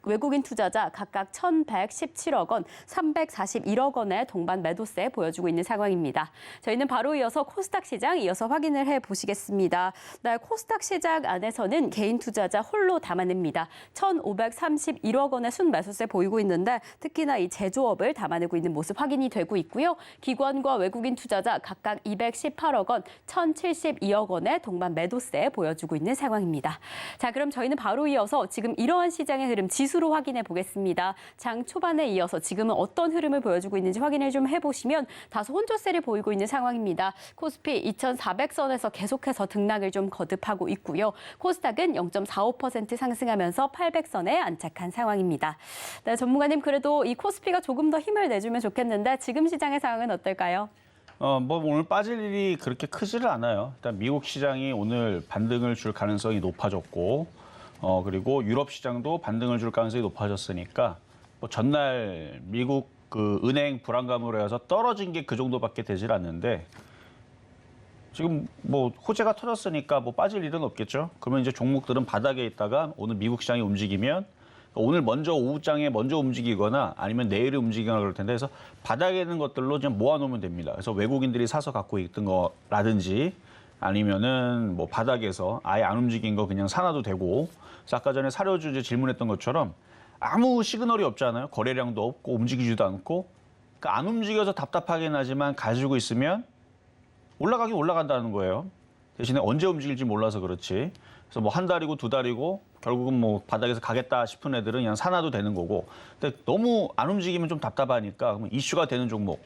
외국인 투자자 각각 1,117억 원, 341억 원의 동반 매도세 보여주고 있는 상황입니다. 저희는 바로 이어서 코스닥 시장 이어서 확인을 해보시겠습니다. 네, 코스닥 시장 안에서는 개인 투자자 홀로 담아냅니다. 1,531억 원의 순매수세 보이고 있는데 특히나 이 제조업을 담아내고 있는 모습 확인이 되고 있고요. 기관과 외국인 투자자 각각 218억 원, 1,072억 원의 동반 매도세 보여주고 있는 상황입니다. 자, 그럼 저희는 바로 이어서 지금 이러한 시장의 흐름 지수로 확인해 보겠습니다. 장 초반에 이어서 지금은 어떤 흐름을 보여주고 있는지 확인을 좀 해보시면 다소 혼조세를 보이고 있는 상황입니다. 코스피 2,400선에서 계속해서 등락을 좀 거듭하고 있고요. 코스닥은 0.45% 상승하면서 800선에 안착한 상황입니다. 네, 전문가님 그래도 이 코스피가 조금 더 힘을 내주면 좋겠는데 지금 시장의 상황은 어떨까요? 뭐 오늘 빠질 일이 그렇게 크지를 않아요. 일단 미국 시장이 오늘 반등을 줄 가능성이 높아졌고 그리고 유럽 시장도 반등을 줄 가능성이 높아졌으니까 뭐 전날 미국 그 은행 불안감으로 해서 떨어진 게 그 정도밖에 되질 않는데 지금 뭐 호재가 터졌으니까 뭐 빠질 일은 없겠죠. 그러면 이제 종목들은 바닥에 있다가 오늘 미국 시장이 움직이면 오늘 먼저 오후장에 먼저 움직이거나 아니면 내일에 움직이거나 그럴 텐데 그래서 바닥에 있는 것들로 그냥 모아놓으면 됩니다. 그래서 외국인들이 사서 갖고 있던 거라든지 아니면은 뭐 바닥에서 아예 안 움직인 거 그냥 사놔도 되고 그래서 아까 전에 사료주 이제 질문했던 것처럼 아무 시그널이 없잖아요. 거래량도 없고 움직이지도 않고 그러니까 안 움직여서 답답하긴 하지만 가지고 있으면 올라가긴 올라간다는 거예요. 대신에 언제 움직일지 몰라서 그렇지. 그래서 뭐 한 달이고 두 달이고 결국은 뭐 바닥에서 가겠다 싶은 애들은 그냥 사놔도 되는 거고. 근데 너무 안 움직이면 좀 답답하니까 그럼 이슈가 되는 종목.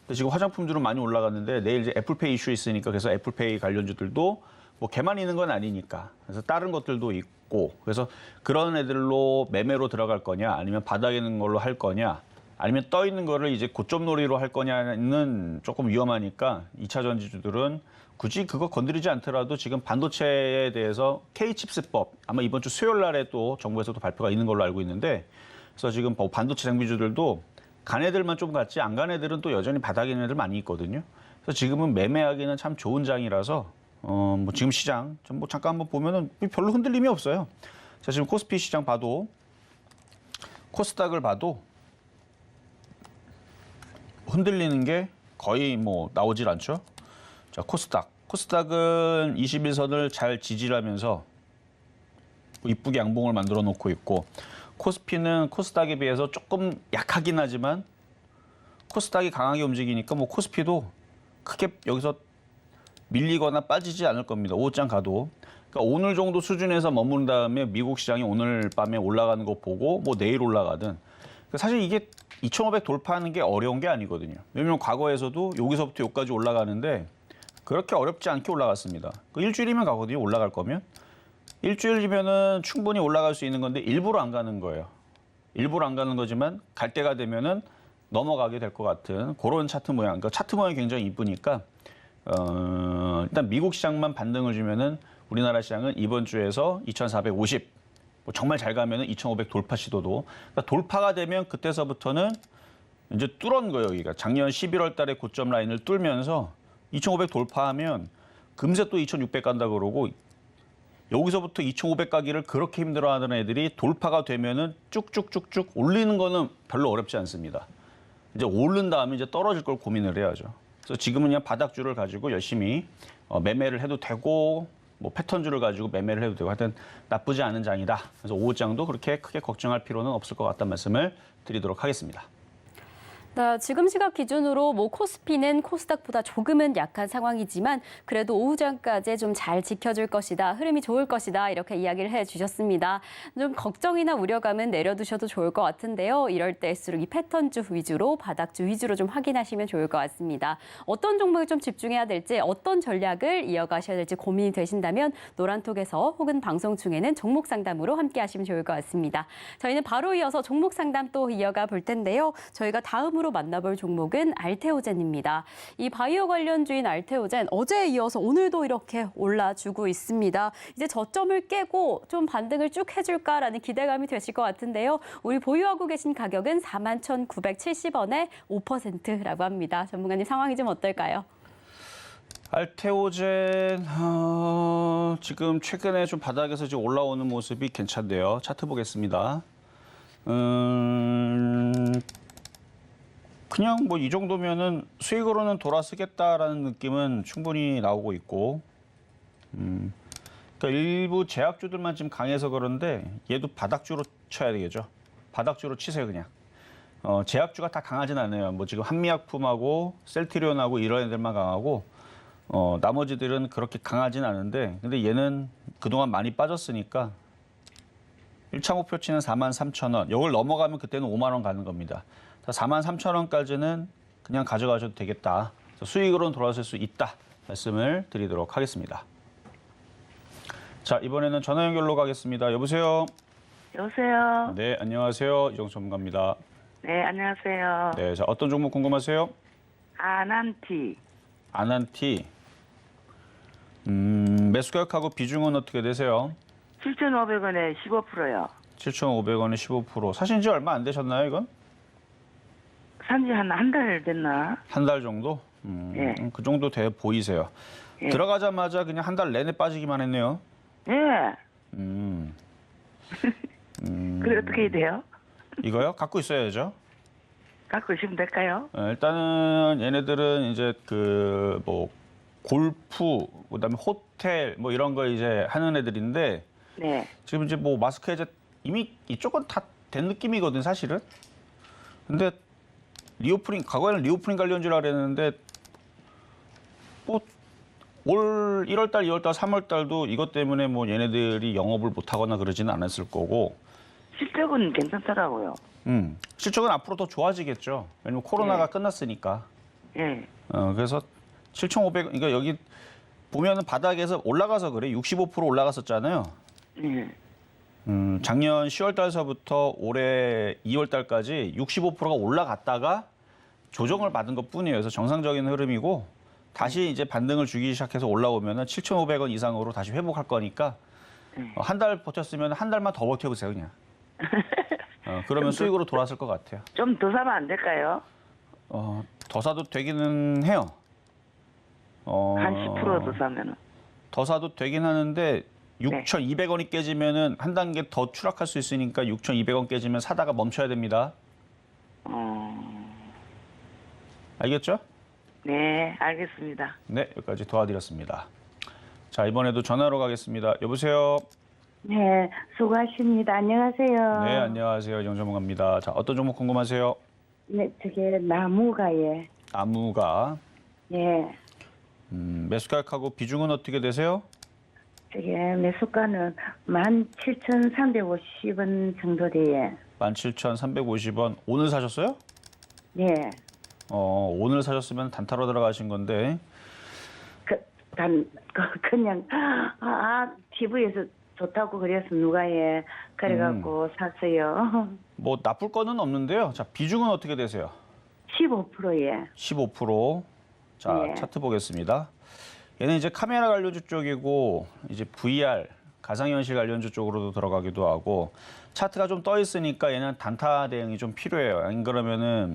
근데 지금 화장품들은 많이 올라갔는데 내일 이제 애플페이 이슈 있으니까 그래서 애플페이 관련주들도 뭐 걔만 있는 건 아니니까. 그래서 다른 것들도 있고. 그래서 그런 애들로 매매로 들어갈 거냐 아니면 바닥에 있는 걸로 할 거냐 아니면 떠 있는 거를 이제 고점 놀이로 할 거냐는 조금 위험하니까 2차 전지주들은 굳이 그거 건드리지 않더라도 지금 반도체에 대해서 K칩스법 아마 이번 주 수요일 날에 또 정부에서도 발표가 있는 걸로 알고 있는데 그래서 지금 반도체 장비주들도 간 애들만 좀 갔지 안 간 애들은 또 여전히 바닥에 있는 애들 많이 있거든요. 그래서 지금은 매매하기는 참 좋은 장이라서 뭐 지금 시장 좀 뭐 잠깐 한번 보면은 별로 흔들림이 없어요. 자, 지금 코스피 시장 봐도 코스닥을 봐도 흔들리는 게 거의 뭐 나오질 않죠. 자, 코스닥은 21선을 잘 지지하면서 이쁘게 양봉을 만들어 놓고 있고, 코스피는 코스닥에 비해서 조금 약하긴 하지만 코스닥이 강하게 움직이니까 뭐 코스피도 크게 여기서 밀리거나 빠지지 않을 겁니다. 5장 가도. 그러니까 오늘 정도 수준에서 머무른 다음에 미국 시장이 오늘 밤에 올라가는 거 보고 뭐 내일 올라가든, 사실 이게 2,500 돌파하는 게 어려운 게 아니거든요. 왜냐면 과거에서도 여기서부터 여기까지 올라가는데 그렇게 어렵지 않게 올라갔습니다. 그 일주일이면 가거든요. 올라갈 거면. 일주일이면은 충분히 올라갈 수 있는 건데 일부러 안 가는 거예요. 일부러 안 가는 거지만 갈 때가 되면은 넘어가게 될 것 같은 그런 차트 모양. 그러니까 차트 모양이 굉장히 이쁘니까 일단 미국 시장만 반등을 주면은 우리나라 시장은 이번 주에서 2,450, 뭐 정말 잘 가면은 2,500 돌파 시도도. 그러니까 돌파가 되면 그때서부터는 이제 뚫은 거예요. 여기가 작년 11월 달에 고점 라인을 뚫면서 2,500 돌파하면 금세 또 2,600 간다 그러고, 여기서부터 2,500 가기를 그렇게 힘들어하는 애들이 돌파가 되면은 쭉쭉쭉쭉 올리는 거는 별로 어렵지 않습니다. 이제 오른 다음에 이제 떨어질 걸 고민을 해야죠. 그래서 지금은 그냥 바닥줄을 가지고 열심히 매매를 해도 되고, 뭐 패턴줄을 가지고 매매를 해도 되고, 하여튼 나쁘지 않은 장이다. 그래서 5장도 그렇게 크게 걱정할 필요는 없을 것 같다는 말씀을 드리도록 하겠습니다. 네, 지금 시각 기준으로 뭐 코스피는 코스닥보다 조금은 약한 상황이지만 그래도 오후장까지 좀 잘 지켜줄 것이다, 흐름이 좋을 것이다, 이렇게 이야기를 해주셨습니다. 좀 걱정이나 우려감은 내려두셔도 좋을 것 같은데요. 이럴 때일수록 이 패턴주 위주로, 바닥주 위주로 좀 확인하시면 좋을 것 같습니다. 어떤 종목에 좀 집중해야 될지, 어떤 전략을 이어가셔야 될지 고민이 되신다면 노란톡에서 혹은 방송 중에는 종목 상담으로 함께 하시면 좋을 것 같습니다. 저희는 바로 이어서 종목 상담 또 이어가 볼 텐데요. 저희가 다음으로 만나볼 종목은 알테오젠입니다. 이 바이오 관련주인 알테오젠, 어제에 이어서 오늘도 이렇게 올라주고 있습니다. 이제 저점을 깨고 좀 반등을 쭉 해줄까라는 기대감이 되실 것 같은데요. 우리 보유하고 계신 가격은 41,970원에 5%라고 합니다. 전문가님, 상황이 좀 어떨까요? 알테오젠 지금 최근에 좀 바닥에서 지금 올라오는 모습이 괜찮네요. 차트 보겠습니다. 그냥 뭐 이 정도면은 수익으로는 돌아서겠다라는 느낌은 충분히 나오고 있고, 그러니까 일부 제약주들만 지금 강해서 그런데 얘도 바닥주로 쳐야 되겠죠. 바닥주로 치세요 그냥. 제약주가 다 강하진 않아요. 뭐 지금 한미약품하고 셀트리온하고 이런 애들만 강하고, 나머지들은 그렇게 강하진 않은데, 근데 얘는 그동안 많이 빠졌으니까 1차 목표치는 43,000원. 이걸 넘어가면 그때는 5만 원 가는 겁니다. 43,000원까지는 그냥 가져가셔도 되겠다. 수익으로는 돌아설 수 있다. 말씀을 드리도록 하겠습니다. 자, 이번에는 전화 연결로 가겠습니다. 여보세요? 여보세요? 네, 안녕하세요. 이정수 전문가입니다. 네, 안녕하세요. 네, 자, 어떤 종목 궁금하세요? 아난티. 아난티. 매수 가격하고 비중은 어떻게 되세요? 7,500원에 15%요. 7,500원에 15%. 사신 지 얼마 안 되셨나요, 이건? 산지 한 달 됐나? 한 달 정도? 예. 그 정도 돼 보이세요. 예. 들어가자마자 그냥 한 달 내내 빠지기만 했네요. 예. 그래 어떻게 해야 돼요? 이거요? 갖고 있어야죠. 갖고 있으면 될까요? 일단은 얘네들은 이제 그 뭐 골프, 그다음에 호텔 뭐 이런 거 이제 하는 애들인데, 네. 지금 이제 뭐 마스크 해제 이미 이쪽은 다 된 느낌이거든 사실은. 근데 리오프닝, 과거에는 리오프닝 관련주라 그랬는데 뭐 올 1월 달, 2월 달, 3월 달도 이것 때문에 뭐 얘네들이 영업을 못 하거나 그러지는 않았을 거고. 실적은 괜찮더라고요. 실적은 앞으로 더 좋아지겠죠. 왜냐면 코로나가 끝났으니까. 예. 그래서 7,500, 그러니까 여기 보면은 바닥에서 올라가서 그래. 65% 올라갔었잖아요. 예. 작년 10월 달서부터 올해 2월 달까지 65%가 올라갔다가 조정을 받은 것 뿐이에요. 그래서 정상적인 흐름이고, 다시 이제 반등을 주기 시작해서 올라오면은 7,500원 이상으로 다시 회복할 거니까 한 달 버텼으면 한 달만 더 버텨보세요, 그냥. 그러면 수익으로 돌아왔을 것 같아요. 좀 더 사면 안 될까요? 더 사도 되기는 해요. 한 10%더 사면은. 더 사도 되긴 하는데 6,200원이 깨지면은 한 단계 더 추락할 수 있으니까 6,200원 깨지면 사다가 멈춰야 됩니다. 알겠죠? 네, 알겠습니다. 네, 여기까지 도와드렸습니다. 자, 이번에도 전화로 가겠습니다. 여보세요? 네, 수고하십니다. 안녕하세요. 네, 안녕하세요. 정전문가입니다. 자, 어떤 종목 궁금하세요? 네, 저게 나무가예. 나무가 예, 매수가격하고 비중은 어떻게 되세요? 저게 매수가는 17,350원 정도 돼요. 17,350원. 오늘 사셨어요? 네, 오늘 사셨으면 단타로 들어가신 건데 그냥 TV에서 좋다고 그래서 누가 그래갖고 샀어요. 뭐 나쁠 거는 없는데요. 자, 비중은 어떻게 되세요? 15%예. 15%. 자, 네. 차트 보겠습니다. 얘는 이제 카메라 관련주 쪽이고 이제 VR 가상현실 관련주 쪽으로도 들어가기도 하고 차트가 좀 떠 있으니까 얘는 단타 대응이 좀 필요해요. 안 그러면은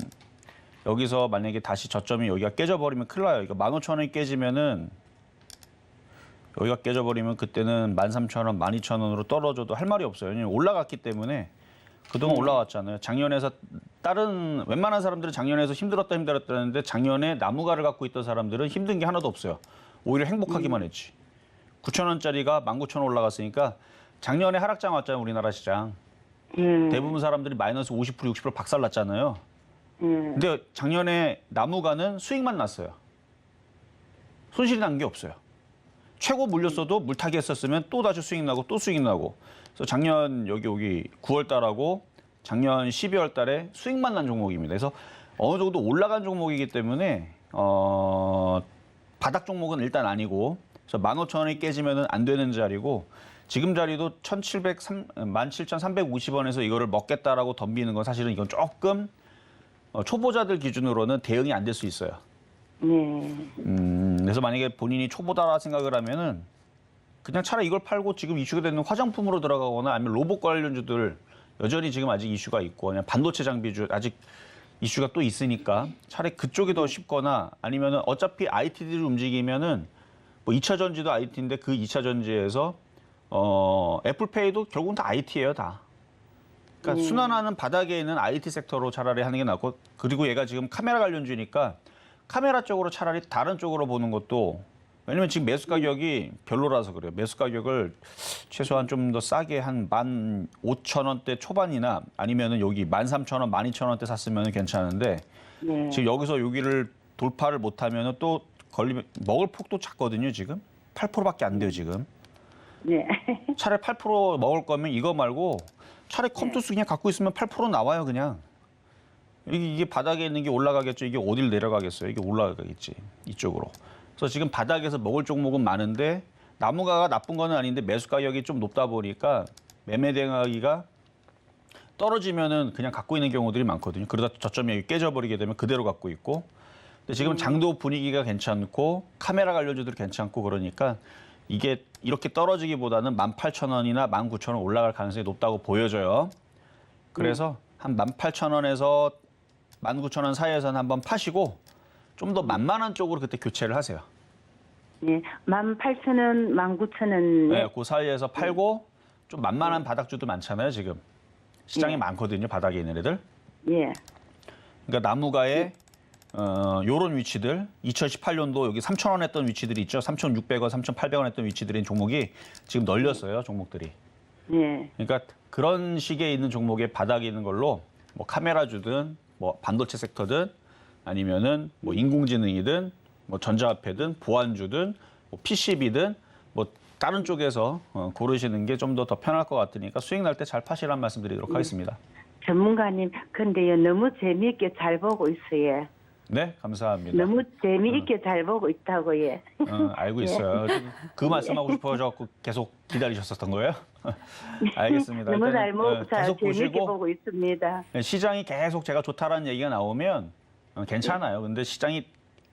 여기서 만약에 다시 저점이 여기가 깨져버리면 큰일 나요. 이거 15,000원이 깨지면은 여기가 깨져버리면 그때는 13,000원, 12,000원으로 떨어져도 할 말이 없어요. 왜냐면 올라갔기 때문에 그동안 올라왔잖아요. 작년에서 다른 웬만한 사람들은 작년에서 힘들었다 했는데 작년에 나무가를 갖고 있던 사람들은 힘든 게 하나도 없어요. 오히려 행복하기만 했지. 9,000원짜리가 19,000원 올라갔으니까 작년에 하락장 왔잖아요. 우리나라 시장. 대부분 사람들이 마이너스 50%, 60% 박살났잖아요. 근데 작년에 나무가는 수익만 났어요. 손실이 난 게 없어요. 최고 물렸어도 물타기 했었으면 또 다시 수익 나고 또 수익 나고. 그래서 작년 여기 9월 달하고 작년 12월 달에 수익만 난 종목입니다. 그래서 어느 정도 올라간 종목이기 때문에 바닥 종목은 일단 아니고 그래서 15,000원이 깨지면은 안 되는 자리고 지금 자리도 17,350원에서 이거를 먹겠다라고 덤비는 건 사실은 이건 조금 초보자들 기준으로는 대응이 안 될 수 있어요. 네, 그래서 만약에 본인이 초보다라 생각을 하면은 그냥 차라리 이걸 팔고 지금 이슈가 되는 화장품으로 들어가거나 아니면 로봇 관련주들 여전히 지금 아직 이슈가 있고 그냥 반도체 장비주 아직 이슈가 또 있으니까 차라리 그쪽이 더 쉽거나 아니면은 어차피 IT들이 움직이면은 뭐 2차 전지도 IT인데 그 2차 전지에서 애플페이도 결국은 다 IT예요, 다. 그러니까 순환하는 바닥에 있는 IT 섹터로 차라리 하는 게 낫고 그리고 얘가 지금 카메라 관련주니까 카메라 쪽으로 차라리 다른 쪽으로 보는 것도 왜냐면 지금 매수 가격이 별로라서 그래요. 매수 가격을 최소한 좀 더 싸게 한 15,000원대 초반이나 아니면은 여기 13,000원, 12,000원대 샀으면 괜찮은데 네. 지금 여기서 여기를 돌파를 못하면은 또 먹을 폭도 작거든요. 지금 8%밖에 안 돼요. 지금 네. 차라리 8% 먹을 거면 이거 말고 차라리 컴투스 그냥 갖고 있으면 8% 나와요. 그냥 이게 바닥에 있는 게 올라가겠죠. 이게 어딜 내려가겠어요. 이게 올라가겠지 이쪽으로. 그래서 지금 바닥에서 먹을 종목은 많은데 나무가가 나쁜 건 아닌데 매수 가격이 좀 높다 보니까 매매 대응하기가 떨어지면은 그냥 갖고 있는 경우들이 많거든요. 그러다 저점이 깨져버리게 되면 그대로 갖고 있고. 근데 지금 장도 분위기가 괜찮고 카메라 관련주들 괜찮고 그러니까 이게 이렇게 떨어지기보다는 18,000원이나 19,000원 올라갈 가능성이 높다고 보여져요. 그래서 한 18,000원에서 19,000원 사이에서는 한번 파시고 좀 더 만만한 쪽으로 그때 교체를 하세요. 네, 18,000원, 19,000원. 네, 그 사이에서 팔고 좀 만만한 바닥주도 많잖아요, 지금. 시장에 많거든요, 바닥에 있는 애들. 예. 그러니까 나무가의 요런 위치들, 2018년도 여기 3,000원 했던 위치들이 있죠. 3,600원, 3,800원 했던 위치들인 종목이 지금 널렸어요, 종목들이. 네. 그러니까 그런 식에 있는 종목의 바닥에 있는 걸로 뭐 카메라주든 뭐 반도체 섹터든 아니면은 뭐 인공지능이든 뭐 전자화폐든 보안주든 뭐 PCB든 뭐 다른 쪽에서 고르시는 게 좀 더 편할 것 같으니까 수익 날 때 잘 파시라는 말씀드리도록 하겠습니다. 전문가님, 근데요, 너무 재미있게 잘 보고 있어요. 네, 감사합니다. 너무 재미있게 잘 보고 있다고, 예. 알고 있어요. 그 말씀하고 싶어서 계속 기다리셨었던 거예요? 알겠습니다. 너무 일단은, 잘 보고, 계속 재미있게 보시고 보고 있습니다. 시장이 계속 제가 좋다라는 얘기가 나오면 괜찮아요. 근데 시장이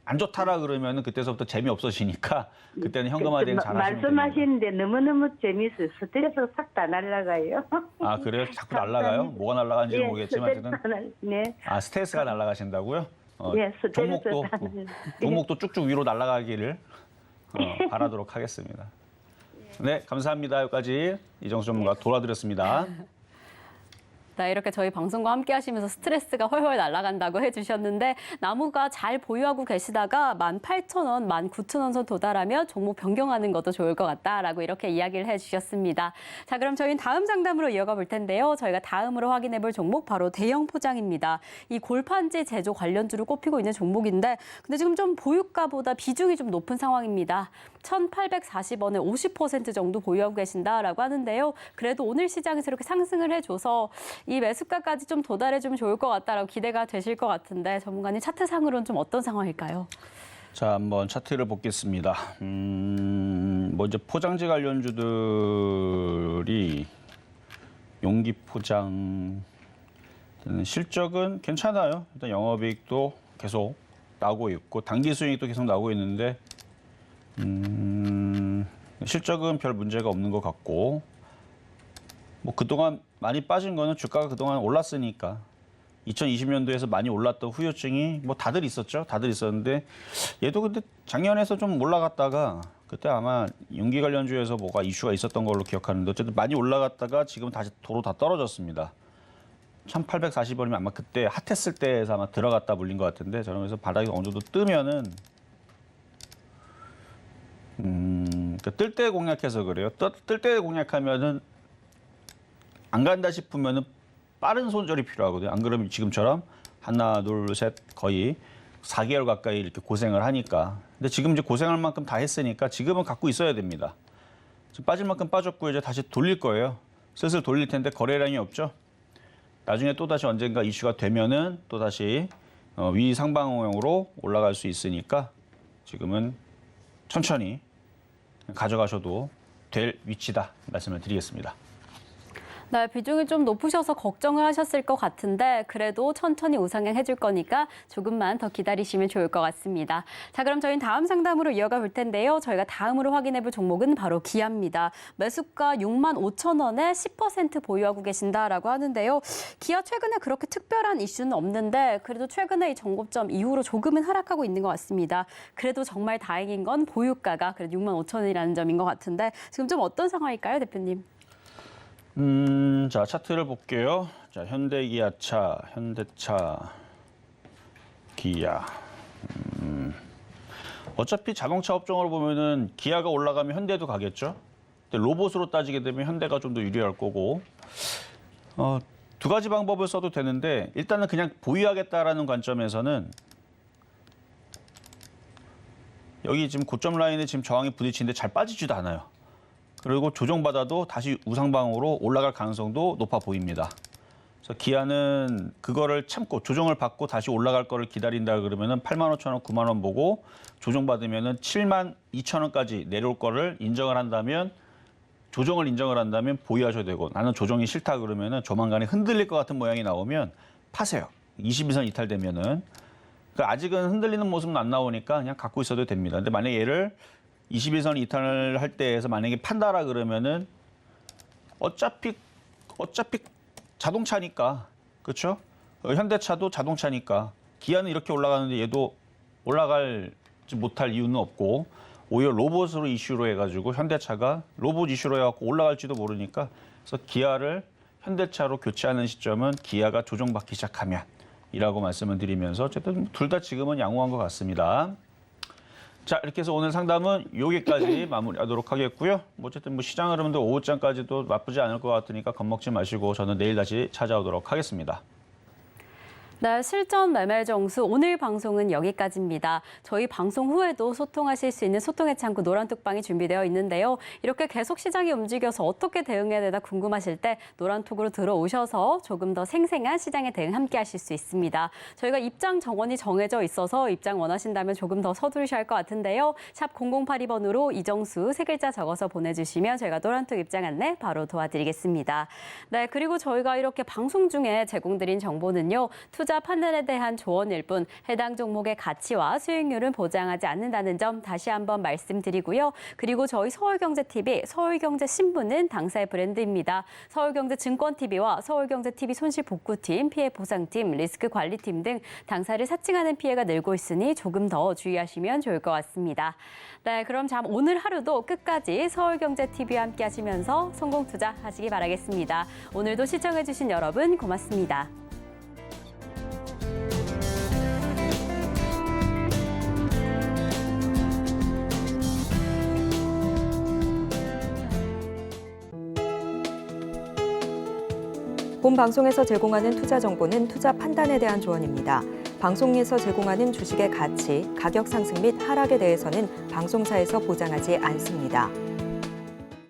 안 좋다라 그러면은 그때서부터 재미 없어지니까 그때는 현금화 대응 잘 하시면 됩니다. 말씀하시는데 너무너무 재밌어요. 스트레스가 싹 다 날아가요. 아 그래요? 자꾸 날아가요? 뭐가 날아가는지 는 모르겠지만 어쨌든 네. 아 스트레스가 날아가신다고요? 네, 스트레스 종목도 다 종목도 쭉쭉 위로 날아가기를 바라도록 하겠습니다. 네, 감사합니다. 여기까지 이정수 전문가 도와드렸습니다. 네, 이렇게 저희 방송과 함께 하시면서 스트레스가 훨훨 날아간다고 해주셨는데 나무가 잘 보유하고 계시다가 18,000원, 19,000원 선 도달하면 종목 변경하는 것도 좋을 것 같다라고 이렇게 이야기를 해주셨습니다. 자, 그럼 저희는 다음 상담으로 이어가 볼 텐데요. 저희가 다음으로 확인해 볼 종목 바로 대형 포장입니다. 이 골판지 제조 관련주로 꼽히고 있는 종목인데 근데 지금 좀 보유가보다 비중이 좀 높은 상황입니다. 1,840원에 50% 정도 보유하고 계신다라고 하는데요. 그래도 오늘 시장에서 이렇게 상승을 해줘서 이 매수가까지 좀 도달해주면 좋을 것 같다라고 기대가 되실 것 같은데 전문가님 차트상으로는 좀 어떤 상황일까요? 자, 한번 차트를 보겠습니다. 먼저 포장재 관련주들이 용기 포장 실적은 괜찮아요. 일단 영업이익도 계속 나오고 있고 당기 수익도 계속 나오고 있는데 실적은 별 문제가 없는 것 같고 뭐 그동안 많이 빠진 거는 주가가 그동안 올랐으니까 2020년도에서 많이 올랐던 후유증이 뭐 다들 있었죠. 다들 있었는데 얘도 근데 작년에서 좀 올라갔다가 그때 아마 용기 관련주에서 뭐가 이슈가 있었던 걸로 기억하는데 어쨌든 많이 올라갔다가 지금 다시 도로 다 떨어졌습니다. 1,840원이면 아마 그때 핫했을 때에서 아마 들어갔다 물린 것 같은데 저는 그래서 바닥이 어느 정도 뜨면은 뜰 때 공략해서 그래요. 뜰 때 공략하면은 안 간다 싶으면은 빠른 손절이 필요하거든요. 안 그러면 지금처럼 하나, 둘, 셋 거의 4개월 가까이 이렇게 고생을 하니까. 근데 지금 이제 고생할 만큼 다 했으니까 지금은 갖고 있어야 됩니다. 지금 빠질 만큼 빠졌고 이제 다시 돌릴 거예요. 슬슬 돌릴 텐데 거래량이 없죠. 나중에 또 다시 언젠가 이슈가 되면은 또 다시 위 상방향으로 올라갈 수 있으니까 지금은 천천히 가져가셔도 될 위치다 말씀을 드리겠습니다. 네, 비중이 좀 높으셔서 걱정을 하셨을 것 같은데 그래도 천천히 우상향 해줄 거니까 조금만 더 기다리시면 좋을 것 같습니다. 자, 그럼 저희는 다음 상담으로 이어가 볼 텐데요. 저희가 다음으로 확인해 볼 종목은 바로 기아입니다. 매수가 65,000원에 10% 보유하고 계신다라고 하는데요. 기아 최근에 그렇게 특별한 이슈는 없는데 그래도 최근에 이 정고점 이후로 조금은 하락하고 있는 것 같습니다. 그래도 정말 다행인 건 보유가가 그래도 65,000원이라는 점인 것 같은데 지금 좀 어떤 상황일까요, 대표님? 자, 차트를 볼게요. 자, 현대기아차, 현대차, 기아. 어차피 자동차 업종으로 보면은 기아가 올라가면 현대도 가겠죠. 근데 로봇으로 따지게 되면 현대가 좀 더 유리할 거고. 두 가지 방법을 써도 되는데 일단은 그냥 보유하겠다라는 관점에서는 여기 지금 고점 라인에 지금 저항이 부딪히는데 잘 빠지지도 않아요. 그리고 조정받아도 다시 우상방으로 올라갈 가능성도 높아 보입니다. 그래서 기아는 그거를 참고 조정을 받고 다시 올라갈 거를 기다린다 그러면은 85,000원, 9만 원 보고 조정받으면은 72,000원까지 내려올 거를 인정을 한다면 조정을 인정을 한다면 보유하셔야 되고 나는 조정이 싫다 그러면은 조만간에 흔들릴 것 같은 모양이 나오면 파세요. 21선 이탈되면은 그러니까 아직은 흔들리는 모습은 안 나오니까 그냥 갖고 있어도 됩니다. 근데 만약에 얘를 21선 이탈을 할 때에서 만약에 판다라 그러면은 어차피 자동차니까 그렇죠? 현대차도 자동차니까 기아는 이렇게 올라가는데 얘도 올라갈지 못할 이유는 없고 오히려 로봇으로 이슈로 해가지고 현대차가 로봇 이슈로 해갖고 올라갈지도 모르니까 그래서 기아를 현대차로 교체하는 시점은 기아가 조정받기 시작하면 이라고 말씀을 드리면서 어쨌든 둘 다 지금은 양호한 것 같습니다. 자, 이렇게 해서 오늘 상담은 여기까지 마무리하도록 하겠고요. 어쨌든 뭐 시장 흐름도 오후장까지도 나쁘지 않을 것 같으니까 겁먹지 마시고 저는 내일 다시 찾아오도록 하겠습니다. 네, 실전 매매 정수 오늘 방송은 여기까지입니다. 저희 방송 후에도 소통하실 수 있는 소통의 창구 노란톡방이 준비되어 있는데요. 이렇게 계속 시장이 움직여서 어떻게 대응해야 되나 궁금하실 때 노란톡으로 들어오셔서 조금 더 생생한 시장의 대응 함께 하실 수 있습니다. 저희가 입장 정원이 정해져 있어서 입장 원하신다면 조금 더 서두르셔야 할 것 같은데요. 샵 0082번으로 이정수 세 글자 적어서 보내주시면 저희가 노란톡 입장 안내 바로 도와드리겠습니다. 네, 그리고 저희가 이렇게 방송 중에 제공드린 정보는요. 투자 투자 판단에 대한 조언일 뿐 해당 종목의 가치와 수익률은 보장하지 않는다는 점 다시 한번 말씀드리고요. 그리고 저희 서울경제TV, 서울경제신문은 당사의 브랜드입니다. 서울경제증권TV와 서울경제TV 손실복구팀, 피해보상팀, 리스크관리팀 등 당사를 사칭하는 피해가 늘고 있으니 조금 더 주의하시면 좋을 것 같습니다. 네, 그럼 오늘 하루도 끝까지 서울경제TV와 함께 하시면서 성공 투자하시기 바라겠습니다. 오늘도 시청해주신 여러분 고맙습니다. 본 방송에서 제공하는 투자 정보는 투자 판단에 대한 조언입니다. 방송에서 제공하는 주식의 가치, 가격 상승 및 하락에 대해서는 방송사에서 보장하지 않습니다.